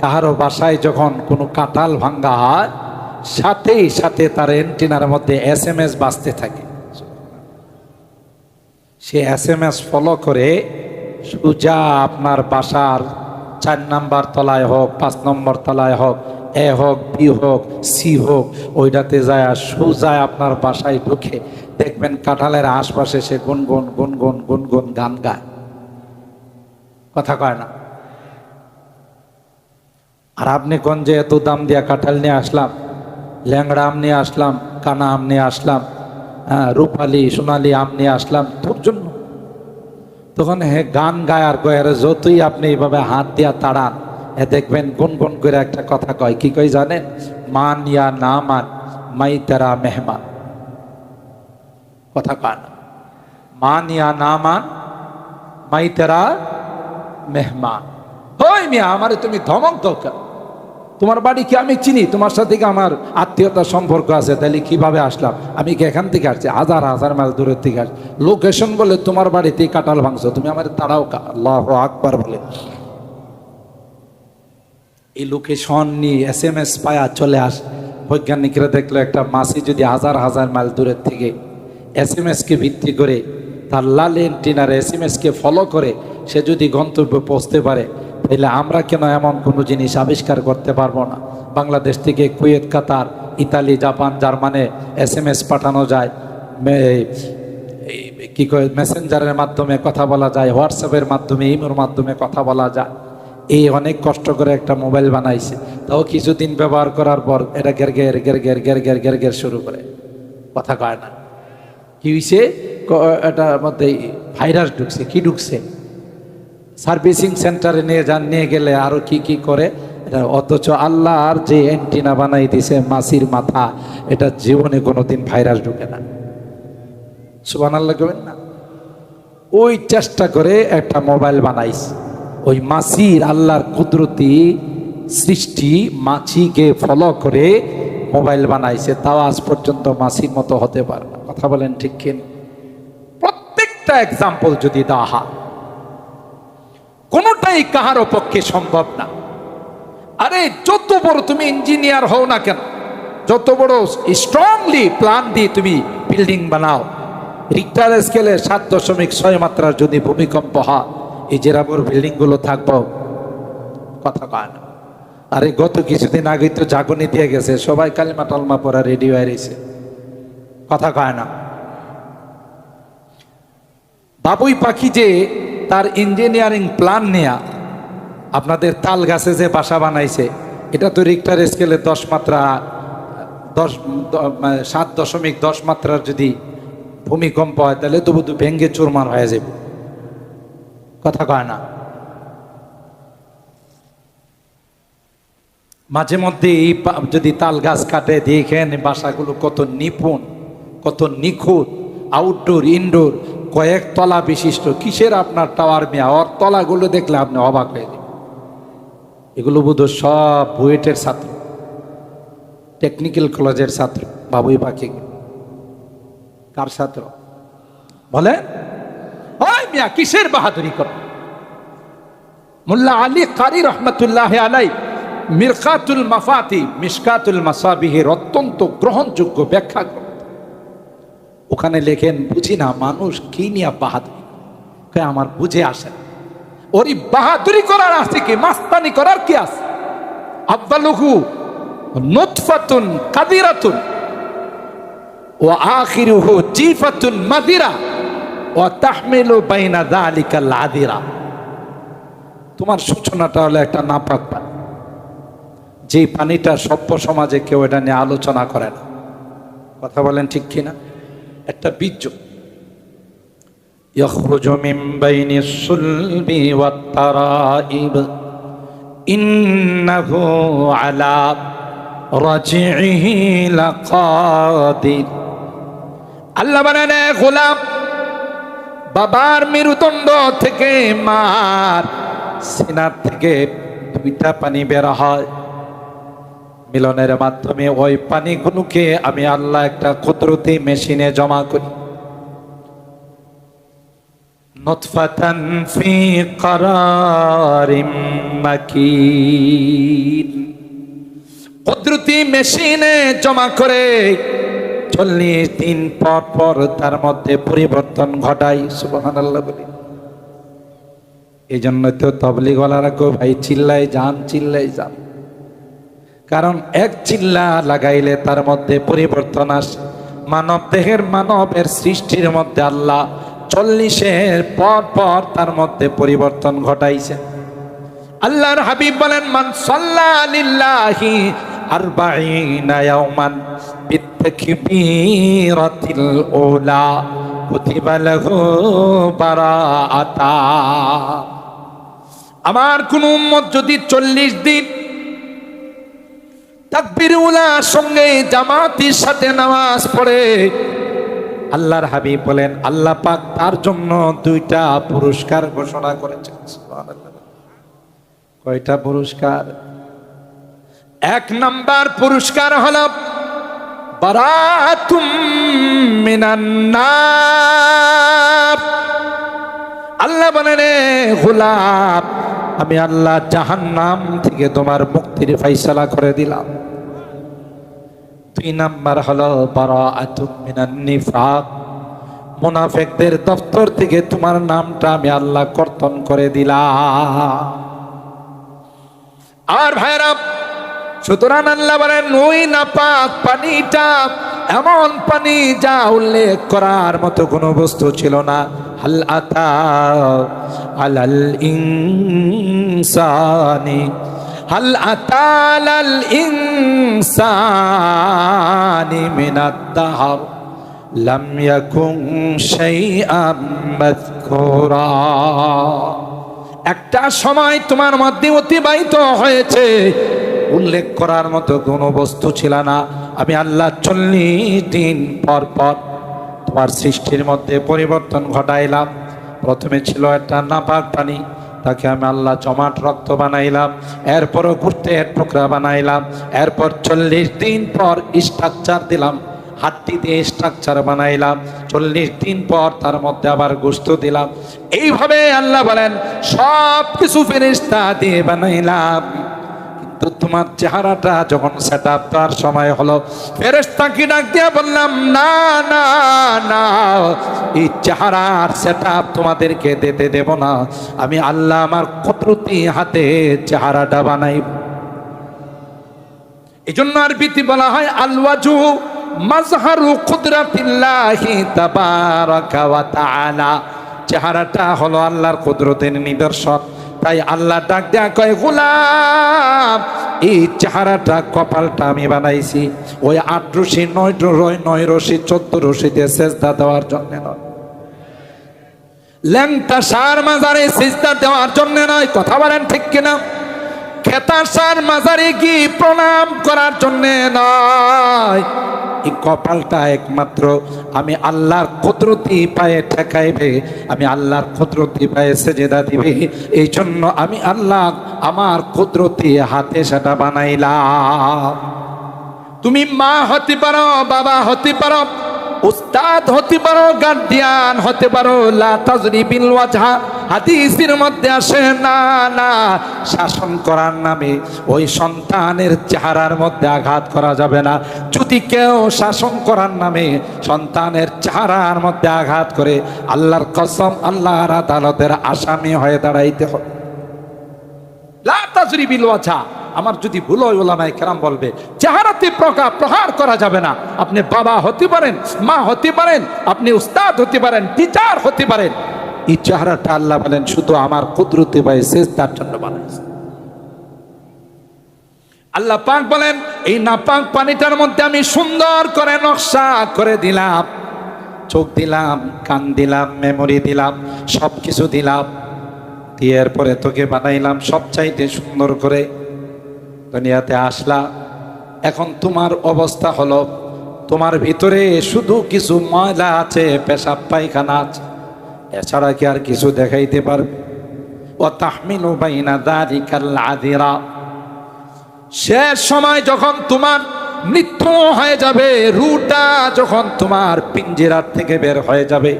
কাহারো বাসায় যখন কোনো কাঁঠাল ভাঙ্গা হয়, সাথে সাথে তার এন্টিনার মধ্যে SMS বাজতে থাকে। সে SMS ফলো করে সোজা আপনার বাসার 4 নম্বর তলায় হোক, 5 নম্বর তলায় হোক, এ হোক, বি হোক, সি হোক, ওইটাতে যায় সোজায় আপনার বাসায় ঢুকে দেখবেন কাঁঠালের আশপাশে সে গুনগুন গুনগুন গুনগুন গান গায়। কথা কয় না? আর আপনি কোন যে এত দাম দিয়া কাঁঠাল নিয়ে আসলাম, ল্যাংড়া আম নিয়ে আসলাম, কানা আম নিয়ে আসলাম, হ্যাঁ, রূপালি সোনালি আম নিয়ে আসলাম তোর জন্য। তখন গান গায় আর কয়, যতই আপনি এইভাবে হাত দিয়া তাড়ান, দেখবেন গুনগুন করে একটা কথা কয়। কি কয় জানেন? মান ইয়া না মান, মাই তেরা মেহমান। কথা কয় না? মান ইয়া না মান, মাই তেরা মেহমান। হই মিয়া, আমারে তুমি ধমক দাও কেন? তোমার বাড়ি কি আমি চিনি? তোমার সাথে কি আমার আত্মীয়তার সম্পর্ক আছে? তাহলে কিভাবে আসলাম? আমি কি এখান থেকে আসছি? হাজার হাজার মাইল দূরের থেকে আসছি। লোকেশন বলে তোমার বাড়িতে কাঁঠাল ভাঙছো, তুমি আমার তাড়াও কা? আল্লাহু আকবার বলে এই লোকেশন নিয়ে SMS পায়া চলে আস। বৈজ্ঞানিকরা দেখলো একটা মাছি যদি হাজার হাজার মাইল দূরের থেকে SMS কে ভিত্তি করে, তার লাল এন্টিনার SMS কে ফলো করে সে যদি গন্তব্যে পৌঁছতে পারে, তাহলে আমরা কেন এমন কোনো জিনিস আবিষ্কার করতে পারবো না? বাংলাদেশ থেকে কুয়েত, কাতার, ইতালি, জাপান, জার্মানে SMS পাঠানো যায়, কি কয় মেসেঞ্জারের মাধ্যমে কথা বলা যায়, হোয়াটসঅ্যাপের মাধ্যমে, ইমোর মাধ্যমে কথা বলা যায়। এই অনেক কষ্ট করে একটা মোবাইল বানাইছে, তাও কিছুদিন ব্যবহার করার পর এটা গের গের গের গের গের গের গের গের শুরু করে। কথা কয় না? কি হয়েছে? এটার মধ্যে ভাইরাস ঢুকছে। কি ঢুকছে? সার্ভিসিং সেন্টারে নিয়ে যান, নিয়ে গেলে আরো কি কি করে এটা। অথচ আল্লাহর যে অ্যান্টিনা বানাই দিছে মাছির মাথা, এটা জীবনে কোনোদিন ভাইরাস ঢুকে না। সুবহানাল্লাহ কবেন না? ওই চেষ্টা করে একটা মোবাইল বানাইছে। ওই মাছির আল্লাহর কুদরতি সৃষ্টি, মাছিকে ফলো করে মোবাইল বানাইছে, তাও আজ পর্যন্ত মাছির মতো হতে পারে না। কথা বলেন ঠিক কিনা? প্রত্যেকটা এক্সাম্পল যদি দেওয়া হয়, কোনোটাই কাহারও পক্ষে সম্ভব না। আরে যত বড় তুমি ইঞ্জিনিয়ার হও না কেন, যত বড় স্ট্রংলি প্ল্যান দিয়ে তুমি বিল্ডিং বানাও, রিক্টার স্কেলে 7.6 মাত্রার যদি ভূমিকম্প হয়, এই জেরাবর বিল্ডিং গুলো থাকবো? কথা কয় না? আরে গত কিছুদিন আগে তো জাগনি দিয়ে গেছে, সবাই কালিমা টালমা পড়া রেডি হয়ে রয়েছে। কথা কয় না? বাবুই পাখি যে তার ইঞ্জিনিয়ারিং প্ল্যান নেয়া আপনাদের তাল গাছে যে বাসা বানাইছে, এটা তো রিক্টার স্কেলে 10 মাত্রা 7.10 মাত্রার যদি ভূমিকম্প হয়, তাহলে তো বুধ ভেঙ্গে চুরমার হয়ে যাবে। কথা কয় না? মাঝে মধ্যে যদি তাল গাছ কাটে, দেখেন বাসাগুলো কত নিপুণ, কত নিখুঁত, আউটডোর ইনডোর, কয়েক তলা বিশিষ্ট। কিসের আপনার টাওয়ার মিয়া? ওর তলাগুলো দেখলে আপনি অবাক হয়ে যাবেন। এগুলো বোধ সব বুয়েটের ছাত্র, টেকনিক্যাল কলেজের ছাত্র। বাবুই পাখি কার ছাত্র বলেন? ওই মিয়া কিসের বাহাদুরি কর? মোল্লা আলী কারি রহমতুল্লাহ আলাই মিরকাতুল মাফাতি মিশকাতুল মাসাবিহের অত্যন্ত গ্রহণযোগ্য ব্যাখ্যা গ্রন্থ, ওখানে লেখেন, বুঝি না মানুষ কি নিয়ে বাহাদুরি করে, আমার বুঝে আসে না। ওরই বাহাদুরি করার আছে কি? মাস্তানি করার কি আছে? আব্বালুহু নুতফাতুন কাদিরাতুন ওয়া আখিরুহু জিফাতুন মাদিরা ওয়া তাহমিলু বাইনা যালিকাল আদিরা। তোমার সূচনাটা হলো একটা নাপাক পানি, যে পানিটা সভ্য সমাজে কেউ এটা নিয়ে আলোচনা করে না। কথা বলেন ঠিক কিনা? একটা বীজ يخرج من بين الصلب والترائب إنه على رجعه لقادر। আল্লাহ বলেন, গোলাম, বাবার মেরুদণ্ড থেকে, মার সিনার থেকে দুইটা পানি বের হয়। মিলনের মাধ্যমে ওই পানিগুলোকে আমি আল্লাহ একটা কুদরতি মেশিনে জমা করি। নুতফাতান ফি করারিম মাকিন, কুদরতি মেশিনে জমা করে 40 দিন পর পর তার মধ্যে পরিবর্তন ঘটাই। সুবহানাল্লাহ বলি। এই জন্য তো তবলিগওয়ালারা কো ভাই চিল্লাই যান, চিল্লাই যান। কারণ এক চিল্লা লাগাইলে তার মধ্যে পরিবর্তন আসে। মানব দেহের মানবের সৃষ্টির মধ্যে আল্লাহ 40-এর পর পর তার মধ্যে পরিবর্তন ঘটাইছে। আল্লাহর হাবিব বলেন, মান সাল্লা লিল্লাহি 40 ইয়াওমান বিতাকবীরাতিল উলা কুতিবা লাহু বারাআতা। আমার কোন উম্মত যদি 40 দিন তাকবীর উলার সঙ্গে জামাতের সাথে নামাজ পড়ে, আল্লাহর হাবিব বলেন আল্লাহ পাক তার জন্য 2টা পুরস্কার ঘোষণা করেছেন। সুবহানাল্লাহ। কয়টা পুরস্কার? 1 নাম্বার পুরস্কার হলো বারাতুম মিনান নার। আল্লাহ বলেন, গোলাম আমি আল্লাহ জাহান্নাম থেকে তোমার মুক্তির ফয়সালা করে দিলাম। 2 নাম্বার হলো বারাআতুম মিনান নিফাক। মুনাফিকদের দপ্তর থেকে তোমার নামটা আমি আল্লাহ কর্তন করে দিলাম। আর ভাইরা, সুতরাং আল্লাহ বলেন ওই নাপাক পানিটা এমন পানি যা উল্লেখ করার মতো কোনো বস্তু ছিল না। হাল আতা আলাল ইনসানি, হাল আতা আলাল ইনসানি মিনাদ দাহর লাম ইয়াকুন শাইআম মাযকুরা। একটা সময় তোমার মধ্যে অতিবাহিত হয়েছে, উল্লেখ করার মতো কোনো বস্তু ছিল না। আমি আল্লাহ 40 দিন পর পর তোমার সৃষ্টির মধ্যে পরিবর্তন ঘটাইলাম। প্রথমে ছিল একটা নাপাক পানি, তাকে আমি আল্লাহ জমাট রক্ত বানাইলাম। এরপরও গুর্তের টুকরা বানাইলাম। এরপর 40 দিন পর স্ট্রাকচার দিলাম, হাড্ডি দিয়ে স্ট্রাকচার বানাইলাম। 40 দিন পর তার মধ্যে আবার গোশত দিলাম। এইভাবে আল্লাহ বলেন সব কিছু ফেরেশতা দিয়ে বানাইলাম। কিন্তু তোমার চেহারাটা যখন সেট আপ করার সময় হলো, ফেরেশতাকে ডাক দিয়ে বললাম, না না না, এই চেহারার সেট আপ তোমাদেরকে দিতে দেব না। আমি আল্লাহ আমার কুদরতি হাতে চেহারাটা বানাই। এই জন্য আরবিতে বলা হয় আল ওয়াজহু মাজহারু কুদরাতিল্লাহি তাবারাকা ওয়া তাআলা। চেহারাটা হলো আল্লাহর কুদরতের নিদর্শন। তাই আল্লাহ ডাক দেয়া কয়, গোলাম এই চেহারাটা কপালটা আমি বানাইছি ওই 8 রশি 9 রশি 14 রশিতে সেজদা দেওয়ার জন্য নয়, ল্যাংটা সার মাজারে সেজদা দেওয়ার জন্য নয়। কথা বলেন ঠিক কিনা? খেতা সার মাজারে কি প্রণাম করার জন্য নয়। এই কপালটা একমাত্র আমি আল্লাহর কুদরতি পায়ে ঠেকাইবে, আমি আল্লাহর কুদরতি পায়ে সেজদা দিবে। এই জন্য আমি আল্লাহ আমার কুদরতি হাতে সেটা বানাইলাম। তুমি মা হতে পারো, বাবা হতে পারো, উস্তাদ হতে পারো, গার্ডিয়ান হতে পারো, লা তাজরিবিল ওয়াজহা হাদিসের মধ্যে আসে না না, শাসন করার নামে ওই সন্তানের চেহারার মধ্যে আঘাত করা যাবে না। যদি কেউ শাসন করার নামে সন্তানের চেহারার মধ্যে আঘাত করে, আল্লাহর কসম আল্লাহর আদালতের আসামি হয়ে দাঁড়াইতে হবে। লা তাজরিবিল ওয়াজহা, আমার যদি ভুল হয় ওলামায়ে কেরাম বলবে চেহারাতে প্রহার করা যাবে না। আপনি বাবা হতে পারেন, মা হতে পারেন, আপনি উস্তাদ হতে পারেন, টিচার হতে পারেন। এই চেহারাটা আল্লাহ বলেন শুধু আমার কুদরতি পায়ে সেজদার জন্য বানাইছে। আল্লাহ পাক বলেন এই নাপাক পানিটার মধ্যে আমি সুন্দর করে নকশা করে দিলাম, চোখ দিলাম, কান দিলাম, মেমোরি দিলাম, সব কিছু দিলাম। দিয়ে এরপরে তোকে বানাইলাম সবচাইতে সুন্দর করে। দুনিয়াতে আসলা, এখন তোমার অবস্থা হলো তোমার ভিতরে শুধু কিছু ময়লা আছে, পেশাব পায়খানা আছে, এছাড়া কি আর কিছু দেখাইতে পারবে? ও তাহমিলু বাইনা যালিকাল আযিরা। শেষ সময় যখন তোমার মৃত্যু হয়ে যাবে, রুটা যখন তোমার পিঞ্জিরার থেকে বের হয়ে যাবে,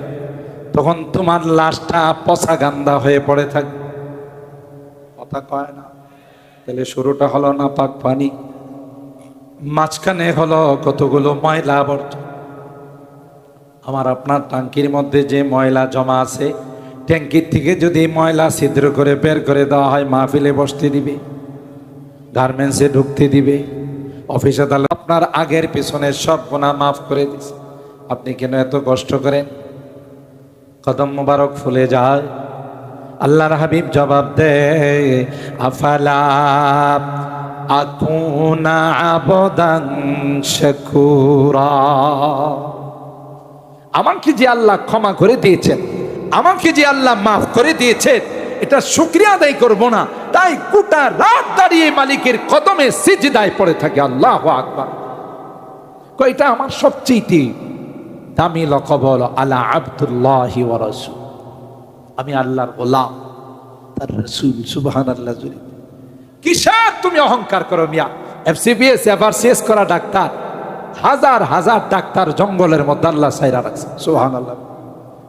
তখন তোমার লাশটা পচা গান্দা হয়ে পড়ে থাকবে। কথা কয় না? তাহলে শুরুটা হলো নাপাক পানি, মাঝখানে হলো কতগুলো ময়লা আবর্জনা। আমার আপনার ট্যাঙ্কির মধ্যে যে ময়লা জমা আছে, ট্যাঙ্কির থেকে যদি ময়লা ছিদ্র করে বের করে দেওয়া হয়, মাহফিলে বসতে দিবে? গার্মেন্টসে ঢুকতে দিবে, অফিসে তাহলে আপনার আগের পিছনে সব গুনাহ মাফ করে দিছে, আপনি কেন এত কষ্ট করেন? কদম মোবারক ফুলে যায়। আল্লাহর হাবিব জবাব দেয়, আফালা আকুনা আবদান শাকুরা। আমাকে যে আল্লাহ ক্ষমা করে দিয়েছেন, আমাকে যে আল্লাহ মাফ করে দিয়েছেন, এটা শুকরিয়া আদায় করব না, তাই গোটা রাত দাঁড়িয়ে মালিকের কদমে সিজদায় পড়ে থাকে। আল্লাহু আকবার। এটা আমার সবচেয়ে দামি লকব হলো আলা আব্দুল্লাহি ওয়া রাসূল, আমি আল্লাহর গোলাম, তার রাসূল। সুবহানাল্লাহ। জুড়ে কিসের তুমি অহংকার করো মিয়া? এফসিপিএস এফআরসিএস করা ডাক্তার, হাজার হাজার ডাক্তার জঙ্গলের মধ্যে আল্লাহ সাইরা রাখছে। সুবহানাল্লাহ।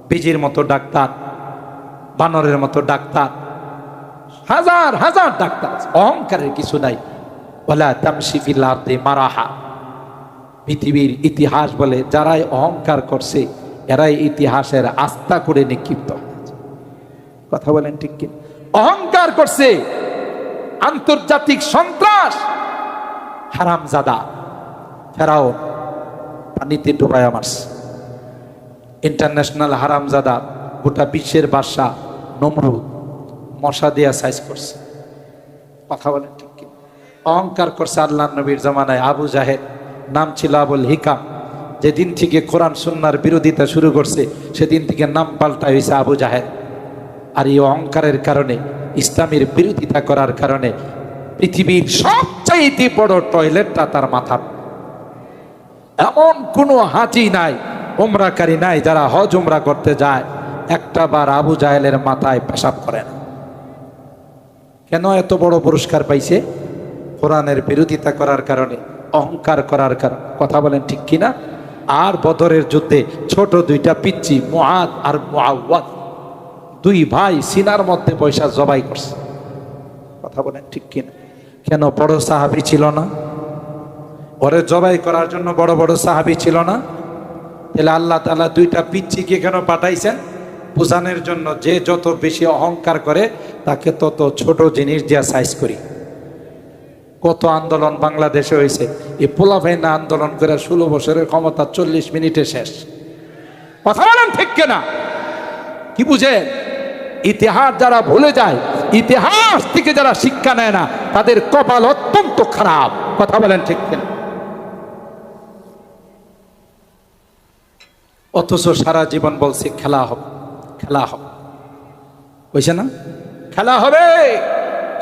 বিজির মতো ডাক্তার, বানরের মতো ডাক্তার, হাজার হাজার ডাক্তার। অহংকারের কিছু নাই। ওয়ালা তামশি ফিল আরদি মারাহা। পৃথিবীর ইতিহাস বলে যারাই অহংকার করছে এরাই ইতিহাসের আস্থা করে নিক্ষিপ্ত হয়েছে। কথা বলেন ঠিক কি? অহংকার করছে আন্তর্জাতিক সন্ত্রাস হারামজাদা ফেরাউন, পানিতে ডুবাইয়া মারছে। ইন্টারন্যাশনাল হারামজাদা গোটা বিশ্বের বাদশা নমরুদ মশা দিয়া সাইজ করছে। কথা বলেন ঠিক কি? অহংকার করছে আল্লাহ নবীর জামানায় আবু জাহেল, নাম ছিল আবুল হিকাম। যেদিন থেকে কোরআন সুন্নাহর বিরোধিতা শুরু করছে সেদিন থেকে নাম পাল্টা হয়েছে আবু জাহেল। আর এই অহংকারের কারণে, ইসলামের বিরোধিতা করার কারণে পৃথিবীর সবচাইতে বড় টয়লেটটা তার মাথা। এমন কোনো হাজি নাই, উমরাকারী নাই যারা হজ উমরা করতে যায় একটা বার আবু জাহেলের মাথায় পেশাব করে না। কেন এত বড় পুরস্কার পাইছে? কোরআনের বিরোধিতা করার কারণে, অহংকার করার কারণে। কথা বলেন ঠিক কিনা? আর বদরের যুদ্ধে ছোট দুইটা পিচ্চি মুআদ আর মুআওয়াদ, দুই ভাই সিনার মধ্যে পয়সা জবাই করছে। কথা বলেন ঠিক কিনা? কেন? বড় সাহাবী ছিল না? ওরে জবাই করার জন্য বড় বড় সাহাবী ছিল না? তাহলে আল্লাহ তাআলা দুইটা পিচ্চিকে কেন পাঠাইছেন? বোঝানোর জন্য যে যত বেশি অহংকার করে তাকে তত ছোট জিনিস দিয়া সাইজ করি। কত আন্দোলন বাংলাদেশে হয়েছে, এই পোলাপাইনা আন্দোলন করে 16 বছরের ক্ষমতা 40 মিনিটে শেষ। কথা বলেন ঠিক কিনা? কি বুঝে? ইতিহাস যারা ভুলে যায়, ইতিহাস থেকে যারা শিক্ষা নেয় না, তাদের কপাল অত্যন্ত খারাপ। কথা বলেন ঠিক কিনা? অথচ সারা জীবন বলছে খেলা হবে, খেলা হবে। বুঝছে না? খেলা হবে।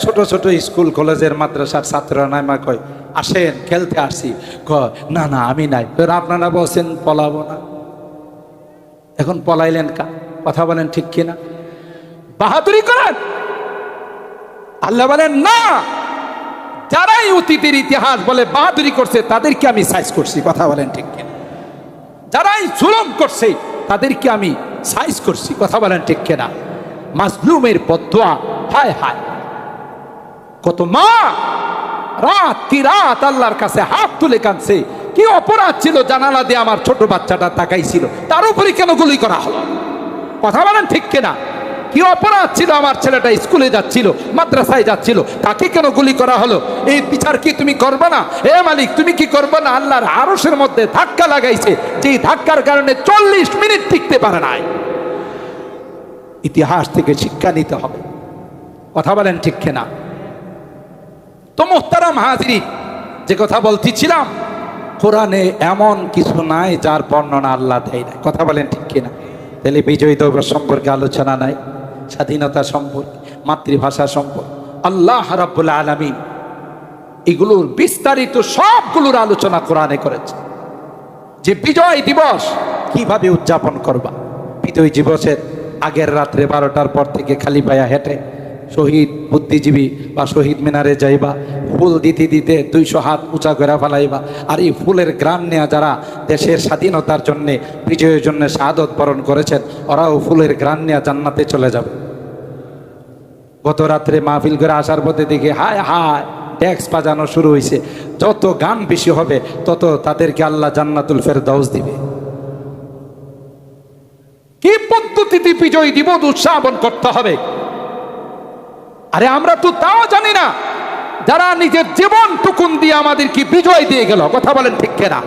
ছোট ছোট স্কুল কলেজের মাদ্রাসার ছাত্ররা নাইমা কয় আসেন খেলতে আসছি, কয় না না আমি নাই। আপনারা বলছেন পলাবো না, এখন পলাইলেন কা? কথা বলেন ঠিক কিনা? বাহাদুরি করেন। আল্লাহ বলেন না, যারাই অতীতের ইতিহাস বলে বাহাদুরি করছে তাদেরকে আমি সাইজ করছি। কথা বলেন ঠিক কিনা? যারাই জুলুম করছে তাদেরকে আমি সাইজ করছি। কথা বলেন ঠিক কিনা? মাজলুমের বদদুয়া, হায় হায়। কত মা রাত কি রাত আল্লাহর কাছে হাত তুলে কাঁদছে। কি অপরাধ ছিল? জানালা দিয়ে আমার ছোট বাচ্চাটা তাকাইছিল, তার উপরে কেন গুলি করা হলো? কথা বলেন ঠিক কিনা? কি অপরাধ ছিল? আমার ছেলেটা স্কুলে যাচ্ছিল, মাদ্রাসায় যাচ্ছিল, তাকে কেন গুলি করা হলো? এই বিচার কি তুমি করবে না? এ মালিক তুমি কি করবে না? আল্লাহর আরশের মধ্যে ধাক্কা লাগাইছে, যেই ধাক্কার কারণে 40 মিনিট টিকতে পারে নাই। ইতিহাস থেকে শিক্ষা নিতে হবে। কথা বলেন ঠিক কিনা? তো মুহতারাম হাজিরিন, যে কথা বলতেছিলাম, কোরআনে এমন কিছু নাই যার বর্ণনা আল্লাহ দেয় না। কথা বলেন ঠিক কিনা? তাহলে বিজয় দিবস সম্পর্কে আলোচনা নাই, স্বাধীনতা সম্পর্কে, মাতৃভাষা সম্পর্কে, আল্লাহ রাব্বুল আলামিন এগুলোর বিস্তারিত সবগুলোর আলোচনা কোরআনে করেছে। যে বিজয় দিবস কিভাবে উদযাপন করবা। বিজয় দিবসের আগের রাত্রে 12টার পর থেকে খালি পায়া হেঁটে শহীদ বুদ্ধিজীবী বা শহীদ মিনারে যাইবা, ফুল দিতে দিতে 200 হাত উঁচা করে ফেলাইবা। আর এই ফুলের গ্রাম নেয়া যারা দেশের স্বাধীনতার জন্যে, বিজয়ের জন্য শাহাদত বরণ করেছেন, ওরাও ফুলের গ্রাম নেয়া জান্নাতে চলে যাবে। গত রাত্রে মাহফিল করে আসার পথে দেখে হায় হায় ট্যাক্স বাজানো শুরু হয়েছে। যত গান বেশি হবে তত তাদেরকে আল্লাহ জান্নাতুল ফেরদাউস দিবে। কি পদ্ধতিতে বিজয় দিবস উদযাপন করতে হবে? আরে আমরা তো তাও জানি না। যারা নিজের জীবন টুকুন দিয়ে আমাদেরকে বিজয় দিয়ে গেল, কথা বলেন ঠিক কিনা,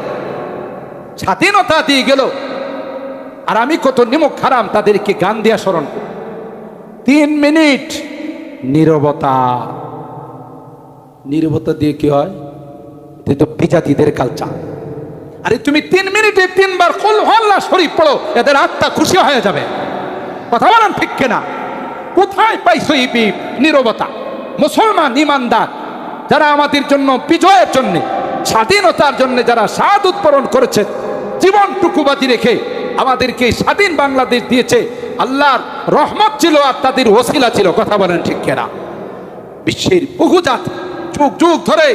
স্বাধীনতা দিয়ে গেল। আর আমি কত নিমক হারাম তাদেরকে গান দিয়া স্মরণ করি। 3 মিনিট নীরবতা, নীরবতা দিয়ে কি হয়? এটা তো বিজাতিদের কালচার। আরে তুমি 3 মিনিটে 3 বার কুল আল্লাহ শরীফ পড়ো, এদের আত্মা খুশি হয়ে যাবে, কথা বলেন ঠিক কিনা। কোথায় পাইছো এই নীরবতা? মুসলমান ইমানদার যারা আমাদের জন্য বিজয়ের জন্য, স্বাধীনতার জন্য যারা শাহাদাত উৎপন্ন করেছে, জীবনটুকু বাজি রেখে আমাদেরকে স্বাধীন বাংলাদেশ দিয়েছে, আল্লাহর রহমত ছিল আর তাদের ওসিলা ছিল, কথা বলেন ঠিক কিনা। বিশ্বের বহু জাতি যুগ যুগ ধরে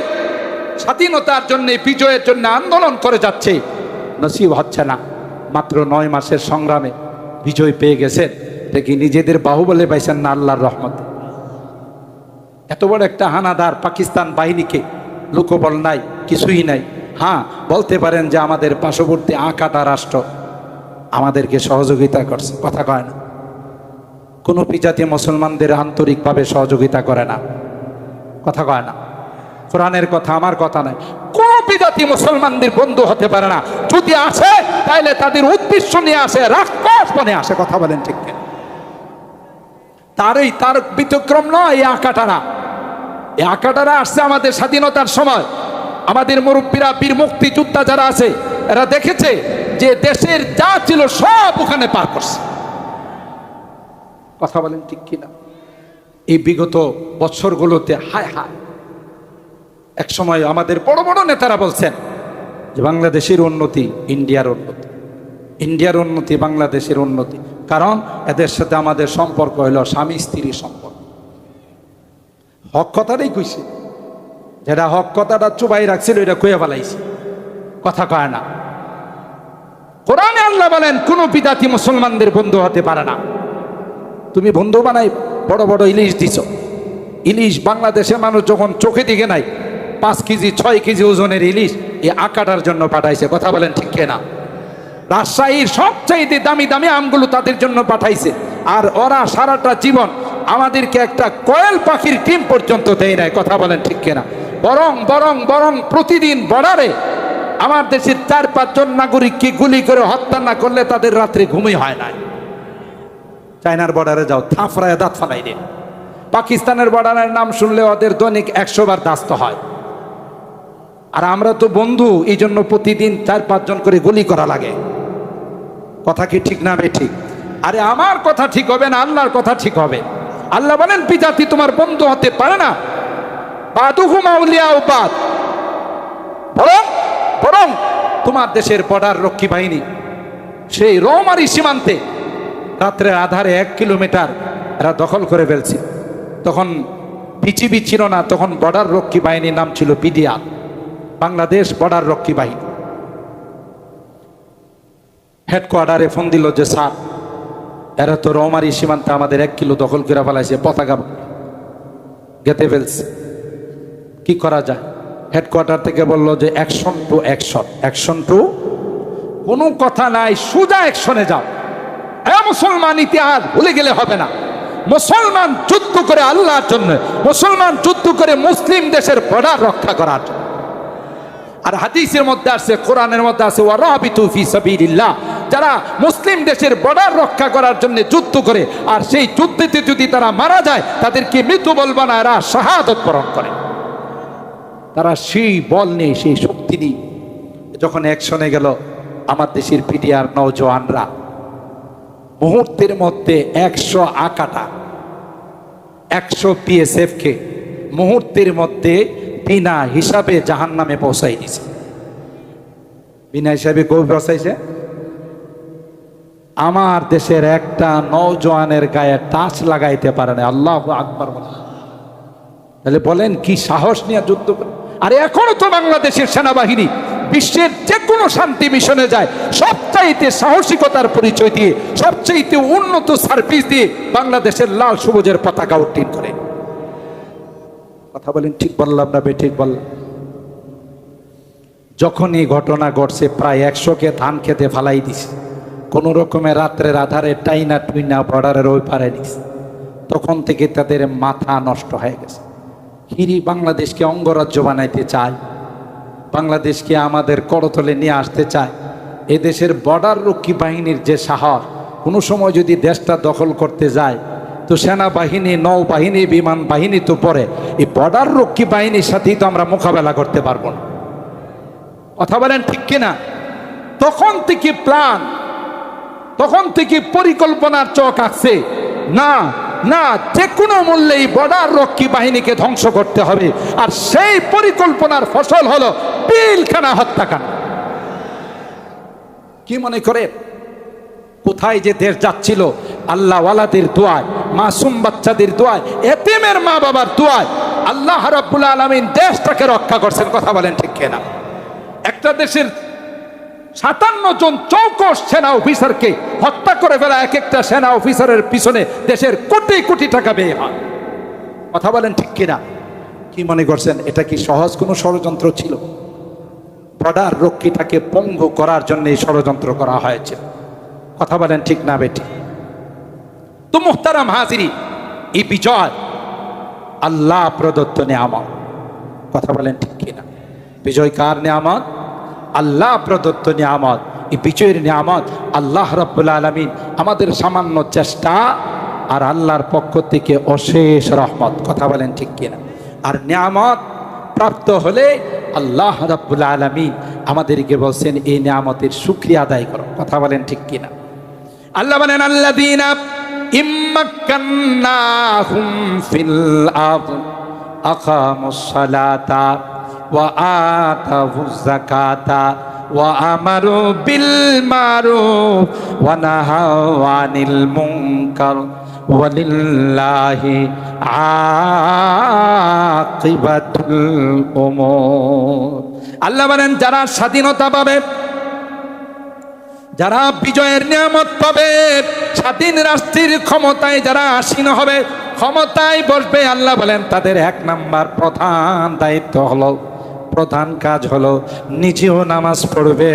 স্বাধীনতার জন্য, বিজয়ের জন্য আন্দোলন করে যাচ্ছে, নসিব হচ্ছে না। মাত্র 9 মাসের সংগ্রামে বিজয় পেয়ে গেছেন, দেখি নিজেদের বাহুবলে পাইছেন না আল্লাহর রহমত। এত বড় একটা হানাদার পাকিস্তান বাহিনীকে লোকবল নাই, কিছুই নাই। হ্যাঁ, বলতে পারেন যে আমাদের পার্শ্ববর্তী আঁকাটা রাষ্ট্র আমাদেরকে সহযোগিতা করছে, কথা কয় না। কোনো বিজাতি মুসলমানদের আন্তরিকভাবে সহযোগিতা করে না, কথা কয় না। কোরআনের কথা, আমার কথা নাই। কোন বিজাতি মুসলমানদের বন্ধু হতে পারে না। যদি আসে তাহলে তাদের উদ্দেশ্য নিয়ে আসে, রাক্ষস বনে আসে, কথা বলেন ঠিক কিনা। তার ব্যতিক্রম নয় এই আঁকাটারা। এই আঁকাটারা আসছে আমাদের স্বাধীনতার সময়। আমাদের মুরব্বীরা, বীর মুক্তিযোদ্ধা যারা আছে, এরা দেখেছে যে দেশের যা ছিল সব ওখানে পার করছে, কথা বলেন ঠিক কিনা। এই বিগত বছরগুলোতে হায় হায়, এক সময় আমাদের বড় বড় নেতারা বলছেন যে বাংলাদেশের উন্নতি ইন্ডিয়ার উন্নতি, ইন্ডিয়ার উন্নতি বাংলাদেশের উন্নতি। কারণ এদের সাথে আমাদের সম্পর্ক হলো স্বামী স্ত্রীর সম্পর্ক। হক কথাটাই কইছে, যেটা হক কথাটা চুবাই রাখছিল এটা কইয়া ফেলাইছে, কথা কয় না। কোরআনে আল্লাহ বলেন কোন বিদাতি মুসলমানদের বন্ধু হতে পারে না। তুমি বন্ধু বানাই বড় বড় ইলিশ দিছ, ইলিশ বাংলাদেশের মানুষ যখন চোখে দিকে নাই 5 কেজি 6 কেজি ওজনের ইলিশ এই আঁকাটার জন্য পাঠাইছে, কথা বলেন ঠিক কিনা। রাজশাহীর সবচাইতে দামি দামি আমগুলো তাদের জন্য পাঠাইছে, আর ওরা সারাটা জীবন আমাদেরকে একটা কোয়েল পাখির ডিম পর্যন্ত দেয় নাই, কথা বলেন ঠিক কিনা। বরং বরং বরং প্রতিদিন বর্ডারে আমার দেশের 4-5 জন নাগরিককে গুলি করে হত্যা না করলে তাদের রাত্রে ঘুমই হয় না। চায়নার বর্ডারে যাও, থাফড়ায় দাঁত ফালাই দেন। পাকিস্তানের বর্ডারের নাম শুনলে ওদের দৈনিক 100 বার দাস্ত হয়। আর আমরা তো বন্ধু, এই জন্য প্রতিদিন 4-5 জন করে গুলি করা লাগে, কথা কি ঠিক না বে ঠিক? আরে আমার কথা ঠিক হবে না, আল্লাহর কথা ঠিক হবে। আল্লাহ বলেন বিজাতি তোমার বন্ধু হতে পারে না, বাদুহুম আউলিয়াউ বাদ। বরং তোমার দেশের বর্ডার রক্ষী বাহিনী সেই রৌমারি সীমান্তে রাত্রের আধারে 1 কিলোমিটার এরা দখল করে ফেলছে। তখন বিজিবি ছিল না, তখন বর্ডার রক্ষী বাহিনীর নাম ছিল বিডিআর, বাংলাদেশ বর্ডার রক্ষী বাহিনী। হেডকোয়ার্টারে ফোন দিল যে স্যার, এরা তো রৌমারি সীমান্তে আমাদের 1 কিলো দখল করে ফেলাইছে, পতাকা গেঁথে ফেলছে, কি করা যায়? হেডকোয়ার্টার থেকে বলল যে action to action, action to, কোনো কথা নাই, সোজা অ্যাকশনে যাও। মুসলমান ইতিহাস ভুলে গেলে হবে না। মুসলমান যুদ্ধ করে আল্লাহর জন্য, মুসলমান যুদ্ধ করে মুসলিম দেশের বর্ডার রক্ষা করার জন্য। আর হাদিসের মধ্যে আছে, কোরআনের মধ্যে আছে, ওয়ারাবিতু ফি সাবিলিল্লাহ, যারা মুসলিম দেশের বর্ডার রক্ষা করার জন্য যুদ্ধ করে আর সেই যুদ্ধেতে যদি তারা মারা যায় তাদেরকে মৃত্যু বলবা না, এরা শাহাদাত বরণ করে। তারা সেই বল নেই, সেই শক্তি নেই। যখন অ্যাকশনে গেল আমার দেশের পিডিআর নওজওয়ানরা, মুহূর্তের মধ্যে 100 আকাটা 100 বিএসএফ কে মুহূর্তের মধ্যে বিনা হিসাবে জাহান্নামে পৌঁছাই দিছে। বিনা হিসাবে কই পৌঁছাইছে? আমার দেশের একটা নওজওয়ানের গায়ে টাচ লাগাইতে পারে না। আল্লাহু আকবার বলেন। তাহলে বলেন কি সাহস নিয়ে যুদ্ধ করে? আরে এখনো তো বাংলাদেশের সেনাবাহিনী বিশ্বের যে কোনো শান্তি মিশনে যায় সবচাইতে সাহসিকতার পরিচয় দিয়ে, সবচাইতে উন্নত সার্ভিস দিয়ে বাংলাদেশের লাল সবুজের পতাকা উত্তীর্ণ করে। কথা বলেন ঠিক বললাম না বেঠিক বললাম? যখন এই ঘটনা ঘটছে প্রায় 100কে ধান খেতে ফালাই দিছে, কোন রকমে রাত্রের আধারে টাইনা টুইনা বর্ডারের ওই পারে দিছে। তখন থেকে তাদের মাথা নষ্ট হয়ে গেছে। হিরি বাংলাদেশকে অঙ্গরাজ্য বানাইতে চায়, বাংলাদেশকে আমাদের করতলে নিয়ে আসতে চায়। এদেশের বর্ডার রক্ষী বাহিনীর যে সাহস, কোনো সময় যদি দেশটা দখল করতে যায় তো সেনাবাহিনী, নৌবাহিনী, বিমান বাহিনী তো পরে, এই বর্ডার রক্ষী বাহিনীর সাথেই তো আমরা মোকাবেলা করতে পারবো না। কথা বলেন ঠিক কিনা? তখন থেকে প্ল্যান, তখন থেকে পরিকল্পনার চক আঁকছে, না না, যে কোনো মূল্যে এই বর্ডার রক্ষী বাহিনীকে ধ্বংস করতে হবে। আর সেই পরিকল্পনার ফসল হলো পিলখানা হত্যাকাণ্ড। কি মনে করেন কোথায় যে দেশ যাচ্ছিল? আল্লাহওয়ালাদের দোয়ায়, মাসুম বাচ্চাদের দোয়ায়, এতিমের মা বাবার দোয়ায় আল্লাহ রাব্বুল আলামিন দেশটাকে রক্ষা করছেন। কথা বলেন ঠিক কিনা? একটা দেশের 57 জন চৌকস সেনা অফিসারকে হত্যা করে ফেলা, এক একটা সেনা অফিসারের পিছনে দেশের কোটি কোটি টাকা ব্যয় হয়। কথা বলেন ঠিক কিনা? কি মনে করছেন এটা কি সহজ কোনো ষড়যন্ত্র ছিল? বর্ডার রক্ষীটাকে পঙ্গু করার জন্য এই ষড়যন্ত্র করা হয়েছে। কথা বলেন ঠিক না বেটি? তো মুহতারাম হাজিরি, এই বিজয় আল্লাহ প্রদত্ত নিয়ামত। কথা বলেন ঠিক কিনা? বিজয় কার নিয়ামত? আল্লাহ প্রদত্ত নিয়ামত। এই বিজয়ের নিয়ামত আল্লাহ রাব্বুল আলামিন আমাদের সামান্য চেষ্টা আর আল্লাহর পক্ষ থেকে অশেষ রহমত। কথা বলেন ঠিক কিনা? আর নিয়ামত প্রাপ্ত হলে আল্লাহ রাব্বুল আলামিন আমাদেরকে বলছেন এই নিয়ামতের শুকরিয়া আদায় করো। কথা বলেন ঠিক কিনা? আল্লাহ বলেন আল্লাযীনা ইম্মাক্কান্নাহুম ফিল আরদ আকামুস সালাতা ওয়া আতাউয যাকাতা ওয়া আমারু বিল মারুফ ওয়া নাহাউ আনিল মুনকার ওয়ালিল্লাহি আকিবাতুল উমুর। আল্লাহ বলেন যারা স্বাধীনতা পাবে, যারা বিজয়ের নিয়ামত পাবে, স্বাধীন রাষ্ট্রের ক্ষমতায় যারা আসীন হবে, ক্ষমতায় বসবে, আল্লাহ বলেন তাদের 1 নাম্বার প্রধান দায়িত্ব হলো, প্রধান কাজ হলো নিজেও নামাজ পড়বে,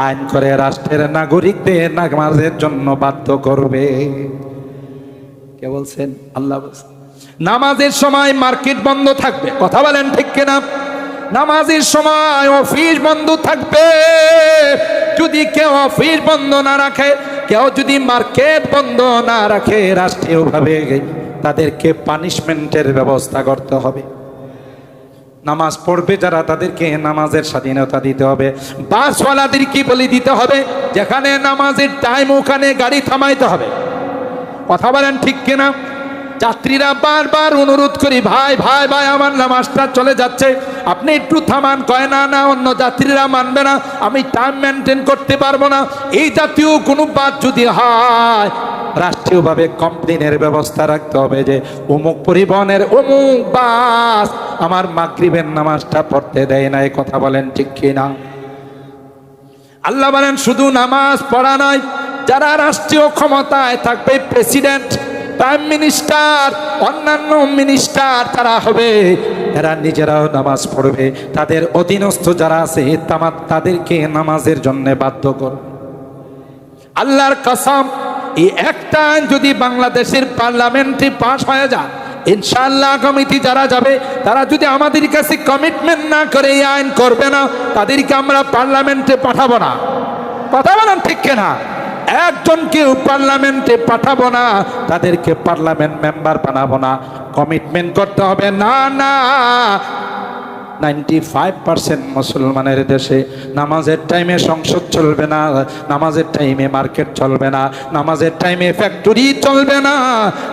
আইন করে রাষ্ট্রের নাগরিকদের নামাজের জন্য বাধ্য করবে। কে বলছেন? আল্লাহ বলছেন নামাজের সময় মার্কেট বন্ধ থাকবে। কথা বলেন ঠিক কিনা? নামাজের সময় অফিস বন্ধ থাকবে। যদি কেউ অফিস বন্ধ না রাখে, কেউ যদি মার্কেট বন্ধ না রাখে, রাষ্ট্রীয়ভাবে তাদেরকে পানিশমেন্টের ব্যবস্থা করতে হবে। নামাজ পড়বে যারা তাদেরকে নামাজের স্বাধীনতা দিতে হবে। বাসওয়ালাদেরকে বলে দিতে হবে যেখানে নামাজের টাইম ওখানে গাড়ি থামাইতে হবে। কথা বলেন ঠিক কিনা? যাত্রীরা বারবার অনুরোধ করি, ভাই ভাই ভাই আমার নামাজটা চলে যাচ্ছে, আপনি একটু থামান। কয় না না, অন্য যাত্রীরা মানবে না, আমি টাইম মেনটেন করতে পারবো না। এই জাতীয় কোনো বাস যদি হয়, রাষ্ট্রীয়ভাবে কমপ্লেনের ব্যবস্থা রাখতে হবে যে অমুক পরিবহনের অমুক বাস আমার মাগরিবের নামাজটা পড়তে দেয় না। এই কথা বলেন ঠিক কিনা? আল্লাহ বলেন শুধু নামাজ পড়া নয়, যারা রাষ্ট্রীয় ক্ষমতায় থাকবে, প্রেসিডেন্ট, প্রাইম মিনিস্টার, অন্যান্য মিনিস্টার তারা হবে, এরা নিজেরাও নামাজ পড়বে, তাদের অধীনস্থ যারা আছে তাদেরকে নামাজের জন্য বাধ্য করবে। আল্লাহর কসম, এই একটা আইন যদি বাংলাদেশের পার্লামেন্টে পাস হয়ে যায়, ইনশাআল্লাহ কমিটি যারা যাবে তারা যদি আমাদের কাছে কমিটমেন্ট না করে এই আইন করবে না, তাদেরকে আমরা পার্লামেন্টে পাঠাবো না। কথা বলেন ঠিক কিনা? একজনকেও পার্লামেন্টে পাঠাবো না, তাদেরকে পার্লামেন্ট মেম্বার বানাবো না। কমিটমেন্ট করতে হবে, না না 95% মুসলমানের দেশে নামাজের টাইমে সংসদ চলবে না, নামাজের টাইমে মার্কেট চলবে না, নামাজের টাইমে ফ্যাক্টরি চলবে না,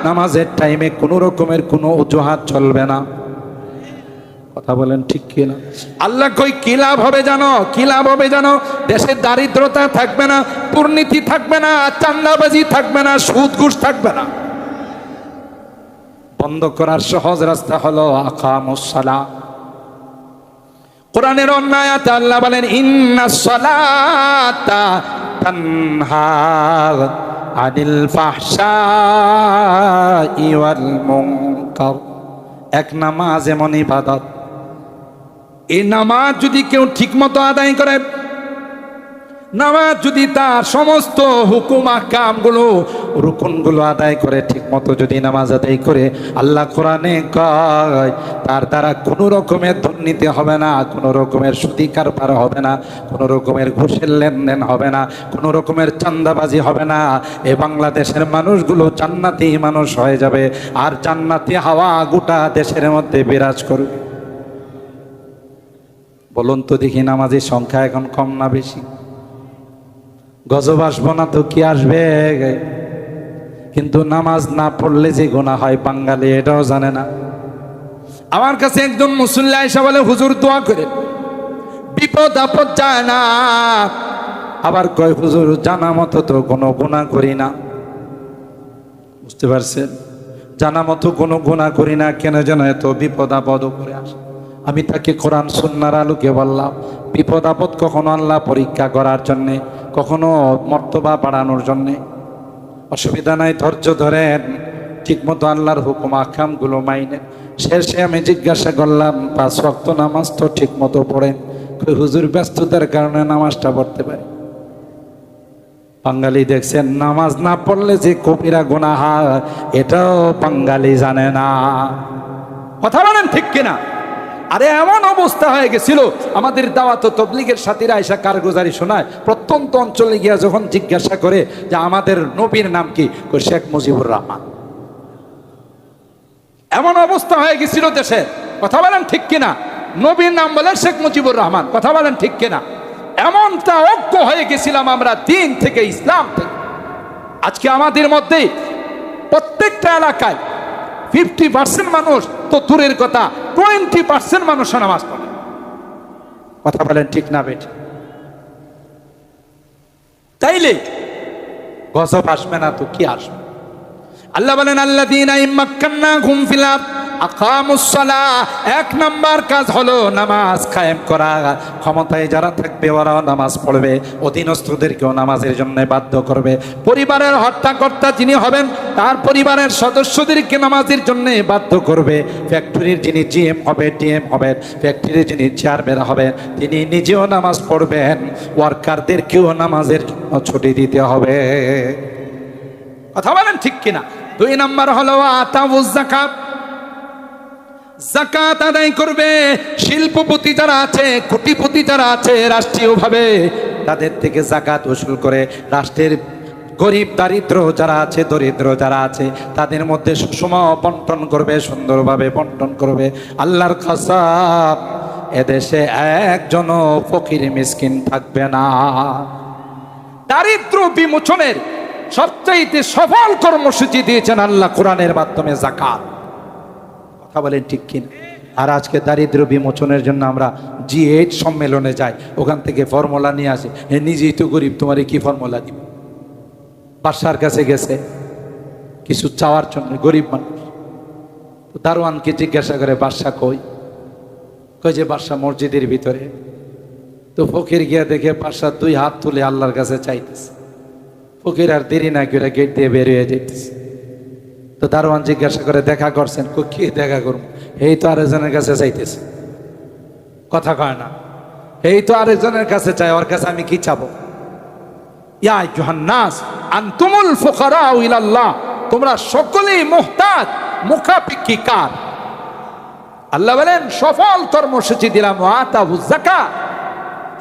নামাজের টাইমে কোনো রকমের কোনো অজুহাত চলবে না। কথা বলেন ঠিক কিনা? আল্লাহ কই কি লাভ হবে জানো? কি লাভ হবে জানো? দেশের দারিদ্রতা থাকবে না, দুর্নীতি থাকবে না, চাঁদাবাজি থাকবে না, সুদ ঘুষ থাকবে না। বন্ধ করার সহজ রাস্তা হলো আকামুস সালাহ। কোরআনের অন্য আয়াতে আল্লাহ বলেন ইন্নাস সালাতা তানহা আনিল ফাহশাই ওয়াল মুনকার। এক নামাজ এমন ইবাদত, এই নামাজ যদি কেউ ঠিকমতো আদায় করে, নামাজ যদি তার সমস্ত হুকুম আহকামগুলো রুকনগুলো আদায় করে ঠিক মতো যদি নামাজ আদায় করে, আল্লাহ কোরআনে কয় তার দ্বারা কোনো রকমের দুর্নীতি হবে না, কোনো রকমের সুদি কারবার হবে না, কোনো রকমের ঘুষের লেনদেন হবে না, কোনো রকমের চাঁদাবাজি হবে না। এই বাংলাদেশের মানুষগুলো জান্নাতি মানুষ হয়ে যাবে, আর জান্নাতি হাওয়া গোটা দেশের মধ্যে বিরাজ করবে। বলুন তো দেখি, নামাজের সংখ্যা এখন কম না বেশি? গজব আসবো না তো কি আসবে? কিন্তু নামাজ না পড়লে যে গুনাহ হয় বাঙালি এটাও জানে না। আমার কাছে একজন মুসল্লি আয়েশা বলে, হুজুর দোয়া করে, বিপদ আপদ যায় না। আবার কয়, হুজুর জানা মতো তো কোনো গুনাহ করি না। বুঝতে পারছেন? জানা মতো কোনো গুনাহ করি না, কেন যেন এত বিপদ আপদ করে আসে। আমি তাকে কোরআন সুন্নাহর আলোকে বললাম, বিপদ আপদ কখনো আল্লাহ পরীক্ষা করার জন্যে, কখনো মর্তবা বাড়ানোর জন্যে। অসুবিধা নাই, ধৈর্য ধরেন, ঠিক মতো আল্লাহর হুকুম আহকামগুলো মাইনেন। শেষে আমি জিজ্ঞাসা করলাম, 5 ওয়াক্ত নামাজ তো ঠিক মতো পড়েন? হুজুর ব্যস্ততার কারণে নামাজটা পড়তে পারি। বাঙালি দেখছেন, নামাজ না পড়লে যে কবিরা গুনাহ হয় এটাও বাঙালি জানে না। কথা বলেন ঠিক কিনা? আরে এমন অবস্থা হয়ে গেছিল, আমাদের দাওয়াত তবলিগের সাথীরা আয়েশা কারগুজারি শোনায়, প্রত্যন্ত অঞ্চলে গিয়া যখন জিজ্ঞাসা করে যে আমাদের নবীর নাম কি, শেখ মুজিবুর রহমান। এমন অবস্থা হয়ে গেছিল দেশে। কথা বলেন ঠিক কিনা? নবীর নাম বলে শেখ মুজিবুর রহমান। কথা বলেন ঠিক কিনা? এমনটা ঐক্য হয়ে গেছিলাম আমরা দিন থেকে, ইসলাম থেকে। আজকে আমাদের মধ্যে প্রত্যেকটা এলাকায় 50% মানুষ তো দূরের কথা, 20% মানুষ নামাজ পড়ে। কথা বলেন ঠিক না বেঠিক? তাইলে গজব আসবে না তো কি আসবে? আল্লাহ বলেন, আল্লাযীনা ইম্মাক্কান্নাহুম ফিল আরদ আকামুস সালাহ। 1 নাম্বার কাজ হলো নামাজ কায়েম করা। ক্ষমতায় যারা থাকবে ওরাও নামাজ পড়বে, অধীনস্থদেরকেও নামাজের জন্য বাধ্য করবে। পরিবারের হর্তাকর্তা যিনি হবেন তার পরিবারের সদস্যদেরকে নামাজের জন্য বাধ্য করবে। ফ্যাক্টরির যিনি জিএম হবে, ডিএম হবেন, ফ্যাক্টরির যিনি চেয়ারম্যান হবেন তিনি নিজেও নামাজ পড়বেন, ওয়ার্কারদেরকেও নামাজের জন্য ছুটি দিতে হবে। কথা বলেন ঠিক কিনা? 2 নাম্বার হলো আতাউজ যাকাত। যাকাত আদায় করবে। শিল্পপতি যারা আছে, কোটিপতি যারা আছে রাষ্ট্রীয়ভাবে, তাদের থেকে যাকাত ওসুল করে রাষ্ট্রের গরিব দারিদ্র যারা আছে, দরিদ্র যারা আছে তাদের মধ্যে সুষম বন্টন করবে, সুন্দরভাবে বন্টন করবে। আল্লাহর কসম, এদেশে একজনও ফকির মিসকিন থাকবে না। দারিদ্র বিমোচনের সবচাইতে সফল কর্মসূচি দিয়েছেন আল্লাহ কোরআনের মাধ্যমে, যাকাত। কথা বলেন ঠিক কিনা? আর আজকে দারিদ্র বিমোচনের জন্য আমরা G8 সম্মেলনে যাই, ওখান থেকে ফর্মুলা নিয়ে আসি। নিজেই তো গরিব, তোমারে কি ফর্মুলা দিব? বাদশার কাছে গেছে কিছু চাওয়ার জন্য, গরিব মানুষ। দারোয়ানকে জিজ্ঞাসা করে, বাদশা কই? কই যে বাদশা মসজিদের ভিতরে। তো ফকির গিয়া দেখে বাদশা 2 হাত তুলে আল্লাহর কাছে চাইতেছে। ফকির আর দেরি না করে গেট দিয়ে বের হয়ে যেতেছে। তো দারোয়ান জিজ্ঞাসা করে, দেখা করছেন? কি দেখা করবো? এই তো আরেকজনের কাছে চাইতেছে। কথা কয় না, এই তো আরেকজনের কাছে চাই, ওর কাছে আমি কি চাবো? ইয়া আইয়ুহান নাস আনতুমুল ফুকারাউ ইলাল্লাহ, তোমরা সকলেই মুহতাজ, মুখাপিক্ষি কার। আল্লাহ বলেন সফল কর্মসূচি দিলাম, আতাউজ যাকাত।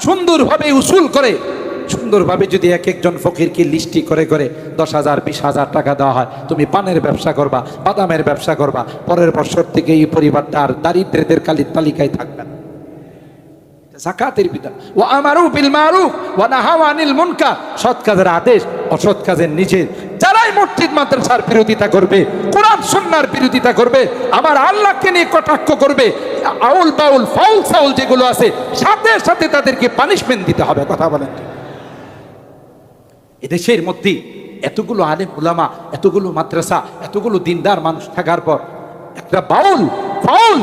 সুন্দরভাবে উসুল করে, সুন্দরভাবে যদি এক একজন ফকিরকে লিস্টি করে করে 10,000 20,000 টাকা দেওয়া হয়, তুমি পানের ব্যবসা করবা, বাদামের ব্যবসা করবা, পরের বছর থেকে এই পরিবারটা আর দারিদ্রদের তালিকায় থাকবে না। যাকাতের বিধান। ওয়া আমারু বিল মারুফ ওয়া নাহাউ আনিল মুনকার, সৎ কাজের আদেশ, অসৎ কাজের নিষেধ। যারাই মসজিদ মাদ্রাসার বিরোধিতা করবে, কোরআন সুন্নাহর বিরোধিতা করবে, আমার আল্লাহকে নিয়ে কটাক্ষ করবে, আউল বাউল ফাউল সাউল যেগুলো আছে, সাথে সাথে তাদেরকে পানিশমেন্ট দিতে হবে। কথা বলেন। এদেশের মধ্যে এতগুলো আলেম উলামা, এতগুলো মাদ্রাসা, এতগুলো দিনদার মানুষ থাকার পর একটা বাউল ফাউল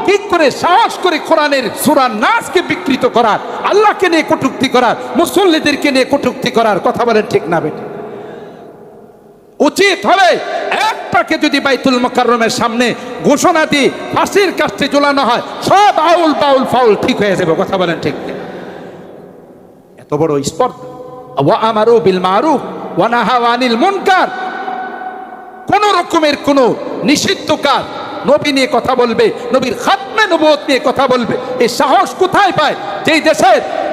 ঠিক করে সাহস করে কোরআনের সূরা নাসকে বিকৃত করার, আল্লাহকে নিয়ে কটূক্তি করার, মুসল্লিদেরকে নিয়ে কটূক্তি করার, কথা বলেন ঠিক না বেঠিক? উচিত হবে একটাকে যদি বাইতুল মুকাররমের সামনে ঘোষণা দিয়ে ফাঁসির কাস্টে ঝোলানো হয়, সব আউল বাউল ফাউল ঠিক হয়ে যাবে। কথা বলেন ঠিক? এত বড় স্পর্ধা ওয়া আমারু বিল মারুফ ওয়া নাহাউ আনিল মুনকার। কোন রকমের কোন নিষিদ্ধ কাজ নবী নিয়ে কথা বলবে, নবীর খাতমে নবুয়ত নিয়ে কথা বলবে, এই সাহস কোথায় পায়?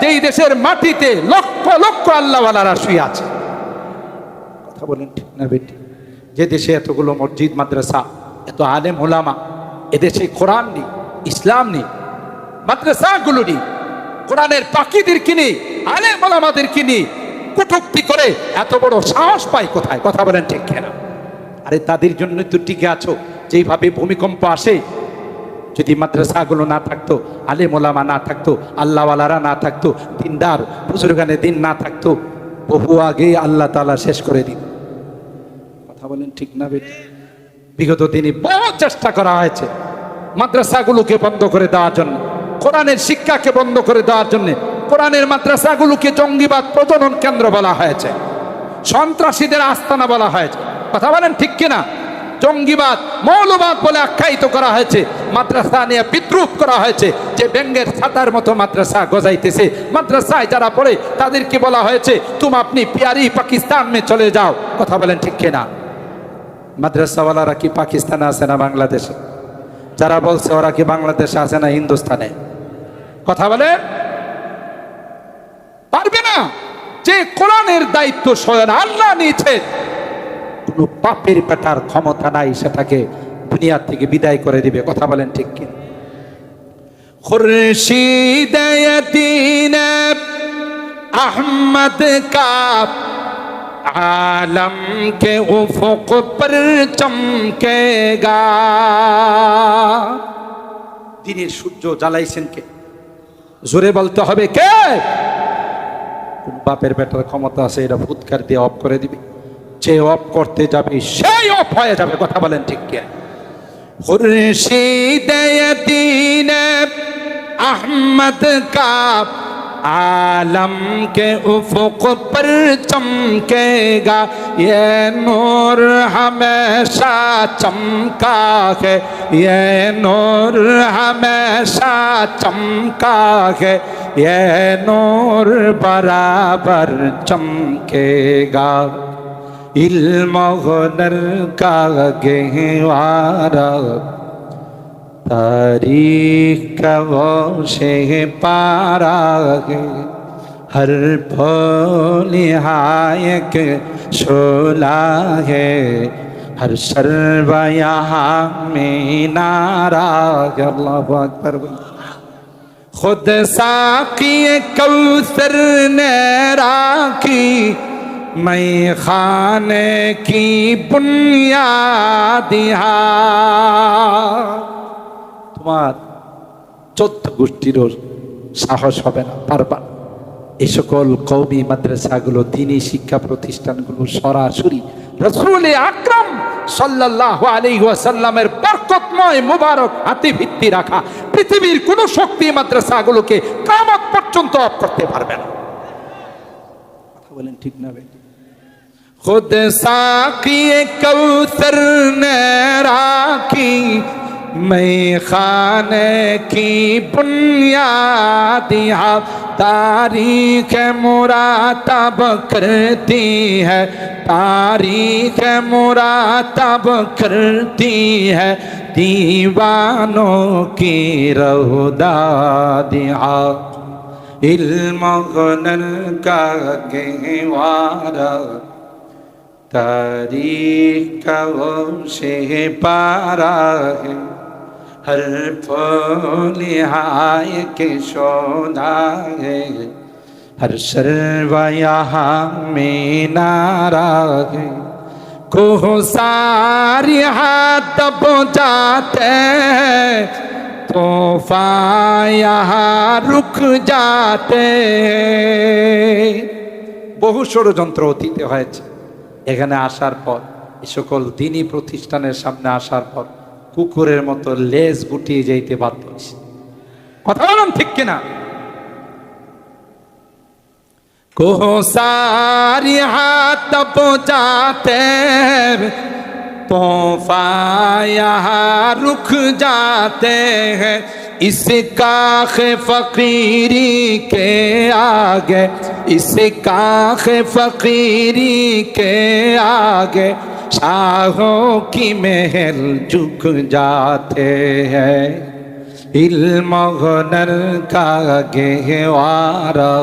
যেই দেশের মাটিতে লক্ষ লক্ষ আল্লাহওয়ালারা শুয়ে আছে। কথা বলেন ঠিক না বেটি? যে দেশে এতগুলো মসজিদ মাদ্রাসা, এত আলেম ওলামা, এদেশে কোরআন নেই, ইসলাম নেই, মাদ্রাসাগুলো নেই, কোরআনের পাখিদেরকে নেই, আলেম ওলামাদেরকে নেই, কটূক্তি করে এত বড় সাহস পায় কোথায়? কথা বলেন ঠিক না? আরে তাদের জন্য তো টিকে আছো। যেইভাবে ভূমিকম্প আসে, যদি মাদ্রাসাগুলো না থাকতো, আলেম ওলামা না থাকতো, আল্লাহওয়ালারা না থাকতো, দিনদার বুজুর্গানে দিন না থাকতো, বহু আগে আল্লাহ তাআলা শেষ করে দিত। কথা বলেন ঠিক না বেটি? বিগত দিনে বহু চেষ্টা করা হয়েছে মাদ্রাসাগুলোকে বন্ধ করে দেওয়ার জন্য, কোরআনের শিক্ষাকে বন্ধ করে দেওয়ার জন্য। কোরআনের মাদ্রাসাগুলোকে জঙ্গিবাদ প্রজনন কেন্দ্র বলা হয়েছে, সন্ত্রাসীদের আস্তানা বলা হয়েছে। কথা বলেন ঠিক কিনা? জঙ্গিবাদ, মৌলবাদ বলে আখ্যায়িত করা হয়েছে। মাদ্রাসা নিয়ে বিদ্রুপ করা হয়েছে, যে ব্যঙ্গের ছাতার মতো মাদ্রাসা গজাইতেছে। মাদ্রাসায় যারা পড়ে তাদেরকে বলা হয়েছে তুম আপনি প্যারি পাকিস্তান মে চলে যাও। কথা বলেন ঠিক কিনা? মাদ্রাসাওয়ালারা কি পাকিস্তানে আছে না বাংলাদেশে? যারা বলছে ওরা কি বাংলাদেশে আছে না হিন্দুস্তানে? কথা বলেন। পারবে না। যে কোরআনের দায়িত্ব স্বয়ং আল্লাহ নিয়েছে, কোনো পাপের পেটার ক্ষমতা নাই সেটাকে দুনিয়া থেকে বিদায় করে দিবে। কথা বলেন ঠিক কি? খুরশিদ ইয়াতিন আহমদ কা आलम के उफुक पर चमकेगा। দিনের সূর্য জ্বালাইছেন কে? জোরে বলতে হবে কে? কোন বাপের বেটার ক্ষমতা আছে এটা ফুৎকার দিয়ে অফ করে দিবে? যে অফ করতে যাবে সেই অফ হয়ে যাবে। কথা বলেন ঠিক কে? খুরশিদ ইয়াতিন আহমদ কা आलम के उफुक पर चमकेगा, ये नूर हमेशा चमका है, ये नूर हमेशा चमका है, ये नूर बराबर चमकेगा। इल्म हुनर का गहवारा तारीख का वो से पारा है, हर फूल हायक शोला है, हर शर्व यहाँ में नारा है। अल्लाहु अकबर। खुद साकी कौसर ने राखी, मैं खाने की बुनियाद यहाँ। তোমার 14 গোষ্ঠীরও সাহস হবে না, পারবা। এই সকল কওমি মাদ্রাসাগুলো, দ্বীনি শিক্ষা প্রতিষ্ঠানগুলো সরাসরি রাসূল আকরাম সাল্লাল্লাহু আলাইহি ওয়াসাল্লামের বরকতময় মুবারক হাতে ভিত্তি রাখা। পৃথিবীর কোন শক্তি মাদ্রাসাগুলোকে কিয়ামত পর্যন্ত অফ করতে পারবে না। কথা বলেন ঠিক না ভাই? খুদ সাকি কৌসর নে রাখি, मैं खाने की बुनियाद यहाँ, तारीख मुरातब करती है, तारीख मुरातब करती है, दीवानों की रौदाद यहाँ। इल्म हुनर का गहवारा, तारीख का वो से पारा है, हर फूल हाय के शोधा है, हर शर्व यहाँ में नारा है। कोह सारी हाथ दब जाते हैं, तूफान यहाँ रुक जाते हैं। বহু ষড়যন্ত্র অতীতে হয়েছে। এখানে আসার পর, এই সকল দ্বীনি প্রতিষ্ঠানের সামনে আসার পর কুকুরের মতো লেজ গুটিয়ে যাইতে বাধ্য হয়েছে। কথা বলুন ঠিক কিনা? কোহ সারি হাত পৌঁছাতে तूफान यहाँ रुक जाते हैं, इस काख फकीरी के आगे, इस काख फकीरी के आगे शाहों की महल झुक जाते हैं। इल्म हुनर का गहवारा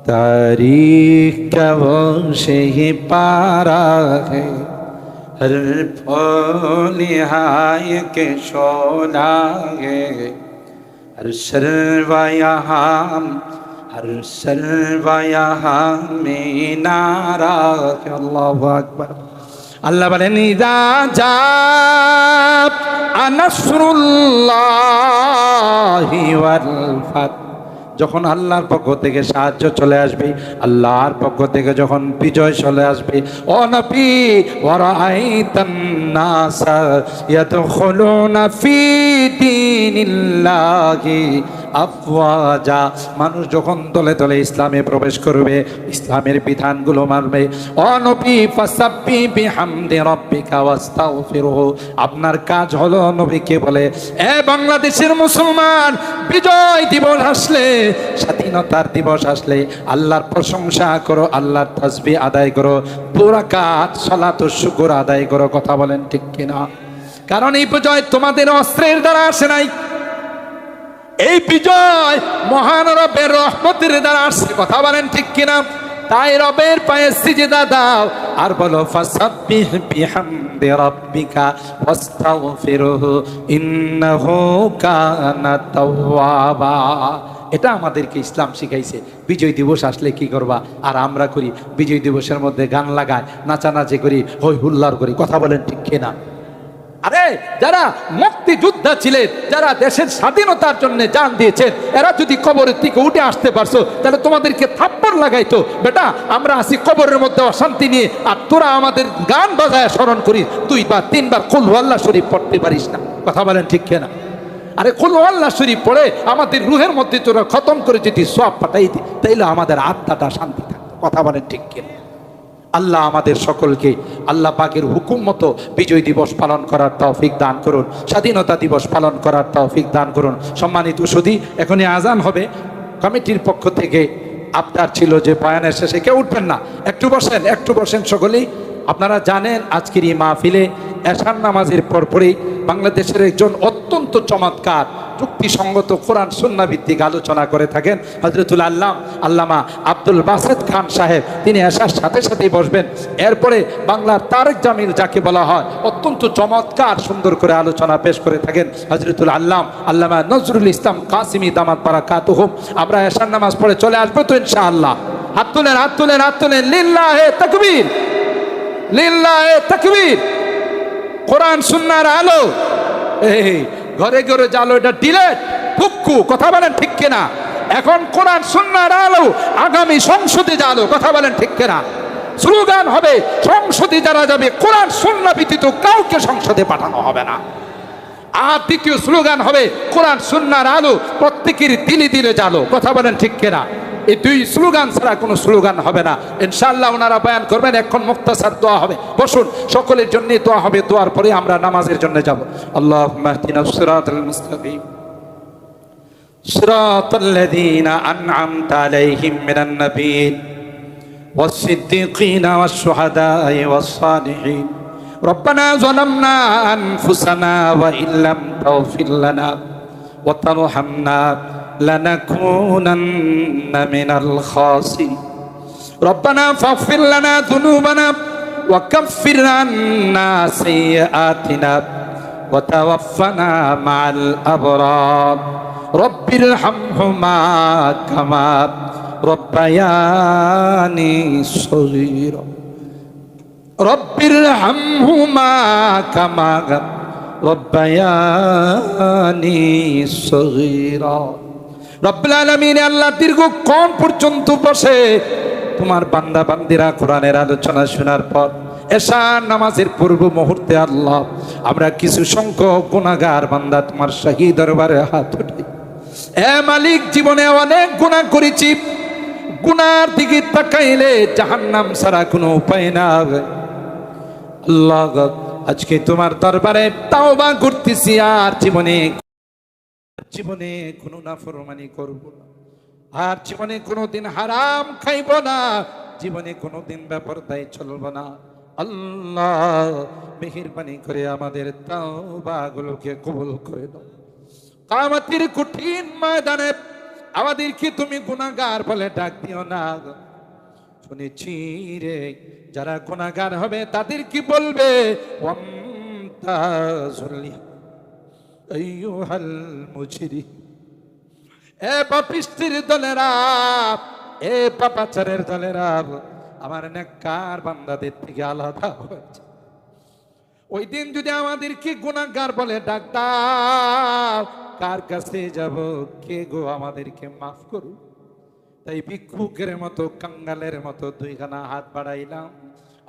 तारीख का वो से ही पारा है। हर फूल हाय के शोला है, हर सर्वा यहाँ, हर सर्वा यहाँ में नारा है। अल्लाहु अकबर। আল্লাহ বলেন ইযা জাআ নাসরুল্লাহি ওয়াল ফাত, যখন আল্লাহর পক্ষ থেকে সাহায্য চলে আসবে, আল্লাহর পক্ষ থেকে যখন বিজয় চলে আসবে, ও নবী ওয়া রাআইতান নাসা ইয়াদখুলুনা ফি দীনিল্লাহি আফওয়াজা, মানুষ যখন দলে দলে ইসলামে প্রবেশ করবে, ইসলামের বিধানগুলো মানবে, ও নবী ফাসাব্বি বিহামদি রাব্বিকা ওয়াস্তাগফিরহু, আপনার কাজ হলো নবীকে বলে, এ বাংলাদেশের মুসলমান, বিজয় দিবস আসলে, স্বাধীনতার দিবস আসলে আল্লাহর প্রশংসা করো, আল্লাহর তাসবিহ আদায় করো, 2 রাকাত সালাত ও শুকর আদায় করো। কথা বলেন ঠিক কিনা? কারণ এই বিজয় তোমাদের অস্ত্রের দ্বারা আসে নাই, এই বিজয় মহান রবের রহমতের দ্বারা আসছে। কথা বলেন ঠিক কিনা? তাই রবের পায়ে সিজদা দাও আর বলো ফাসাব্বিহ বিহামদি রাব্বিকা ওয়াস্তাগফিরহু ইন্নাহু কানা তাওয়াবা। এটা আমাদেরকে ইসলাম শিখাইছে। বিজয় দিবস আসলে কি করবা? আর আমরা করি বিজয় দিবসের মধ্যে গান লাগায়, নাচানাচি করি, হই হুল্লার করি। কথা বলেন ঠিক কিনা? আরে যারা মুক্তিযোদ্ধা ছিলেন, যারা দেশের স্বাধীনতার জন্য জান দিয়েছেন, এরা যদি কবরের থেকে উঠে আসতে পারছো, তাহলে তোমাদেরকে থাপ্পড় লাগাইতো, বেটা আমরা আসি কবরের মধ্যে অশান্তি নিয়ে, আর তোরা আমাদের গান বাজায় স্মরণ করিস, 2 বার 3 বার কুল আল্লাহ শরীফ পড়তে পারিস না। কথা বলেন ঠিক কিনা? আরে কুল আল্লাহ শরীফ পড়ে আমাদের রুহের মধ্যে তোরা খতম করে যদি সওয়াব পাঠাইতি, তাইলে আমাদের আত্মাটা শান্তি থাকতো। কথা বলেন ঠিক কিনা? আল্লাহ আমাদের সকলকে আল্লাহ পাকের হুকুম মতো বিজয় দিবস পালন করার তৌফিক দান করুন, স্বাধীনতা দিবস পালন করার তৌফিক দান করুন। সম্মানিত সুধী, এখনই আজান হবে। কমিটির পক্ষ থেকে আবদার ছিল যে বয়ানের শেষে কেউ উঠবেন না, একটু বসেন, একটু বসেন সকলেই। আপনারা জানেন আজকের এই মাহফিলে এশার নামাজের পরপরই বাংলাদেশের একজন অত্যন্ত চমৎকার যুক্তিসঙ্গত কোরআন সুন্নাহ ভিত্তিক আলোচনা করে থাকেন হযরতুল আল্লামা আব্দুল বাসেত খান সাহেব। তিনি এশার সাথে সাথেই বসবেন। এরপরে বাংলার তারেক জামিল, যাকে বলা হয়, অত্যন্ত চমৎকার সুন্দর করে আলোচনা পেশ করে থাকেন হযরতুল আল্লামা নজরুল ইসলাম কাসিমি দামাত বারাকাতুহুম। আমরা এশার নামাজ পড়ে চলে আসবো তো ইনশাআল্লাহ। হাত তুলেন, হাত তুলেন, হাত তুলেন। লিল্লাহে তাকবীর, লিল্লাহে তাকবীর। কোরআন সুন্নাহর আলো, এই ঘরে ঘরে জালো, এটা ডিলেট ফুক্কু। কথা বলেন ঠিক কিনা? এখন কোরআন সুন্নাহর আলো, আগামী সংসদে জালো। কথা বলেন ঠিক কিনা? স্লোগান হবে সংসদে যারা যাবে কোরআন সুন্নাহ ব্যতীত কাউকে সংসদে পাঠানো হবে না। আর দ্বিতীয় স্লোগান হবে কোরআন সুন্নাহর আলো প্রত্যেকের দিলে দিলে জালো। কথা বলেন ঠিক কিনা? এই 2 স্লোগান ছাড়া কোনো স্লোগান হবে না। ইনশাআল্লাহ ওনারা বয়ান করবেন। এখন মুক্তাসার দোয়া হবে। বসুন, সকলের জন্য দোয়া হবে। দোয়ার পরে আমরা নামাজের জন্য যাব। আল্লাহুম্মা ইহদিনাস সিরাতাল মুস্তাকিম সিরাতাল্লাযীনা আন'আমতা আলাইহিম মিনান নাবিয়্যিন ওয়াস-সিদ্দীকিনা ওয়াশ-শুহাদা'i ওয়াস-সালিহিন। রব্বানা যালামনা আনফুসানা ওয়া ইল্লাম তাগফির লানা ওয়া তারহামনা لنكونن من الخاسرين ربنا فاغفر لنا ذنوبنا وكفر عنا سيئاتنا وتوفنا مع الأبرار رب ارحمهما كما ربياني صغيرا رب ارحمهما كما ربياني صغيرا রব্বুল আলামিন। আল্লাহ দীর্ঘক্ষণ পর্যন্ত বসে তোমার বান্দা বান্দিরা কোরআনের আলোচনা শোনার পর এশার নামাজের পূর্ব মুহূর্তে আল্লাহ আমরা কিছু সংখ্যক গুনাহগার বান্দা তোমার শাহী দরবারে হাত উঠাই। এ মালিক, জীবনে অনেক গুনাহ করেছি, গুনার দিকে তাকাইলে জাহান্নাম ছাড়া কোনো উপায় না। আল্লাহ, আজকে তোমার দরবারে তাওবা করতেছি আর জীবনে জীবনে কোনো নাফরমানি করব না, আর জীবনে কোনোদিন হারাম খাইব না, জীবনে কোনোদিন বেপরদায় চলব না। আল্লাহ মেহেরবানি করে আমাদের তাওবাগুলোকে কবুল করে দাও। কিয়ামতের কঠিন ময়দানে আমাদেরকে তুমি গুনাহগার বলে ডাক দিও না। শুনেছি রে, যারা গুনাহগার হবে তাদের কি বলবে, ওয়ামতাজুল আইয়ুহাল মুজরিম। এ পাপিষ্টির দলেরা, এ পাপাচারের দলেরা, আমার নেককার বান্দাদের থেকে আলাদা হয়েছে। ওই দিন যদি আমাদেরকে গুনাহগার বলে ডাক দাও, কার কাছে যাব, কে গো আমাদেরকে মাফ করুন। তাই ভিক্ষুকের মতো, কাঙ্গালের মতো দুইখানা হাত বাড়াইলাম।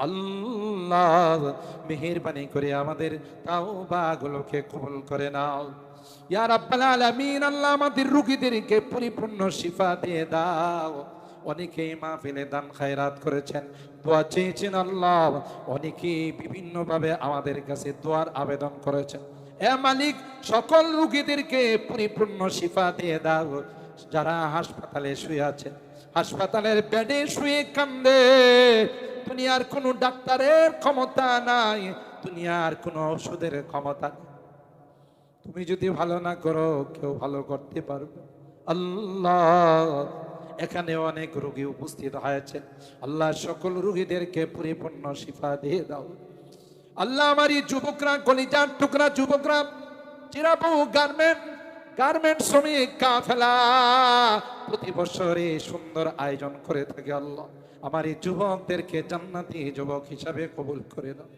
আল্লাহ মেহেরবানি করে আমাদের তাওবাগুলোকে কবুল করে নাও ইয়া রাব্বাল আলামিন। আল্লাহ আমাদের রোগীদেরকে পরিপূর্ণ শিফা দিয়ে দাও। অনেকেই মাহফিলে দান খায়রাত করেছেন, দোয়া চেয়েছেন আল্লাহ। অনেকেই বিভিন্নভাবে আমাদের কাছে দোয়ার আবেদন করেছেন। এ মালিক, সকল রোগীদেরকে পরিপূর্ণ শিফা দিয়ে দাও। যারা হাসপাতালে শুয়ে আছেন, হাসপাতালের বেডে শুয়ে কান্দে, দুনিয়ার কোনো ডাক্তারের ক্ষমতা নাই, দুনিয়ার কোনো ওষুধের ক্ষমতা নেই। তুমি যদি ভালো না করো, কেউ ভালো করতে পারবে। আল্লাহ, এখানে অনেক রোগী উপস্থিত হয়েছে। আল্লাহ সকল রোগীদেরকে পরিপূর্ণ শিফা দিয়ে দাও। আল্লাহ আমার এই যুবকরা, কলিজার টুকরা যুবকরা, চিরাবু গার্মেন্ট শ্রমিক কাফেলা প্রতি বছরে সুন্দর আয়োজন করে থাকে। আল্লাহ আমার এই যুবকদেরকে জান্নাতি যুবক হিসাবে কবুল করে দাও।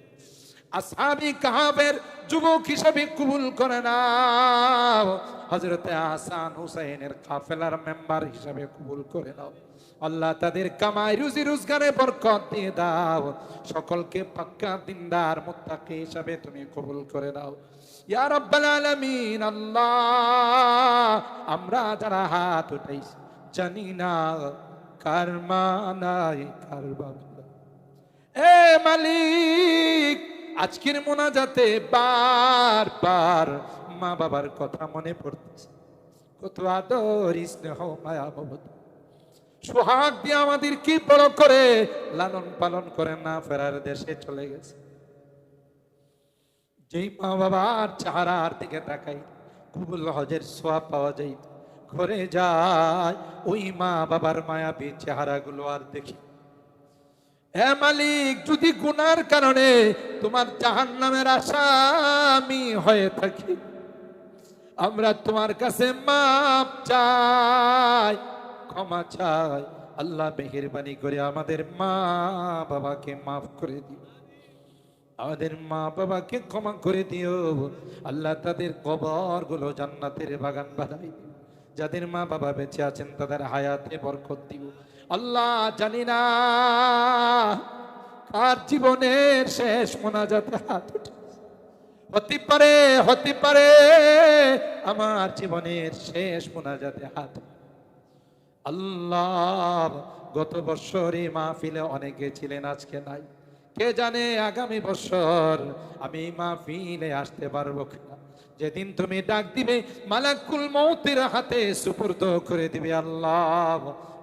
আসহাবী কাহাবের যুবক হিসাবে কবুল করে নাও। হযরতে হাসান হুসাইনের কাফেলার মেম্বার হিসাবে কবুল করে নাও। আল্লাহ তাদের কামাই রুজি রোজগারে বরকত দিয়ে দাও। সকলকে পাক্কা দিনদার মুত্তাকি হিসাবে তুমি কবুল করে দাও ইয়া রাব্বাল আলামিন। আল্লাহ আমরা যারা হাত উঠাইছি, জানি না কার মা নাই কার বাবা। এ মালিক, আজকের মোনাজাতে বারবার মা বাবার কথা মনে পড়তেছে। কত আদর, স্নেহ, মায়া, মমতা, সোহাগ দিয়ে আমাদের কি বড় করে লালন পালন করে না ফেরার দেশে চলে গেছে। যেই মা বাবার চেহারার দিকে তাকাই, কবুল হজের সোয়াব পাওয়া যায়। ঘরে যায়, ওই মা বাবার মায়াবী চেহারাগুলো আর দেখি। হে মালিক, যদি গুনার কারণে তোমার জাহান্নামের আসামি হয়ে থাকি, আমরা তোমার কাছে মাপ চাই, ক্ষমা চাই। আল্লাহ মেহেরবানি করে আমাদের মা বাবাকে মাফ করে দিও, আমাদের মা বাবাকে ক্ষমা করে দিও। আল্লাহ তাদের কবরগুলো জান্নাতের বাগান বানাই দিও। যাদের মা বাবা বেঁচে আছেন তাদের হায়াতে বরকত দিও। আল্লাহ জানি না কার জীবনের শেষ মোনাজাতে হাত উঠে, হতে পারে আমার জীবনের শেষ মোনাজাতে হাত। আল্লাহ, গত বছরই মাহফিলে অনেকে ছিলেন, আজকে নাই। কে জানে আগামী বছর আমি মাহফিলে আসতে পারবো কিনা। যেদিন তুমি ডাক দিবে, মালাকুল মউতের হাতে সুপুর্দ করে দিবে। আল্লাহ,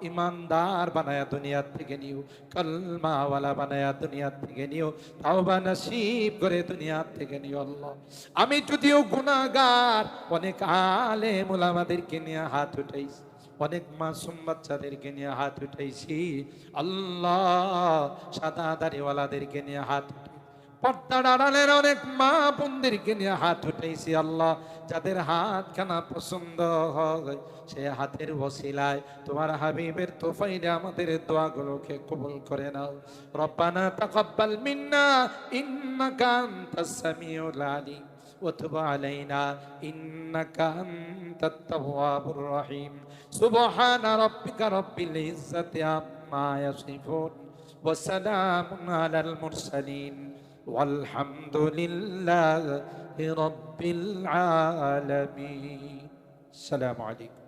ইমানদার বানায়া দুনিয়ার থেকে নিও, কালমাওয়ালা বানায়া দুনিয়ার থেকে নিও, তাওবা নসিব করে দুনিয়ার থেকে নিও। আল্লাহ, আমি যদিও গুনাহগার, অনেক আলেম ওলামাদেরকে নিয়ে হাত উঠাইছি, অনেক মাসুম বাচ্চাদেরকে নিয়ে হাত উঠাইছি। আল্লাহ, সাদা দাড়িওয়ালাদেরকে নিয়ে হাত উঠাই, পর্দার আড়ালের অনেক মা বোনদেরকে নিয়ে হাত উঠাইছি। আল্লাহ, যাদের হাত খানা পছন্দ হয়, সে হাতের ওসিলায় তোমার হাবিবের তোফাইলে আমাদের দোয়াগুলোকে কবুল করে নাও। রব্বানা তাকাব্বাল মিন্না ইন্নাকা আনতাস সামিউল আলিম ওয়া তুব আলাইনা ইন্নাকা আনতাত তাওয়াবুর রহিম। সুবহানা রাব্বিকা রাব্বিল ইজ্জাতি আম্মা ইয়াসিফুন ওয়া সালামুন আলাল মুরসালিন والحمد لله رب العالمين. السلام عليكم.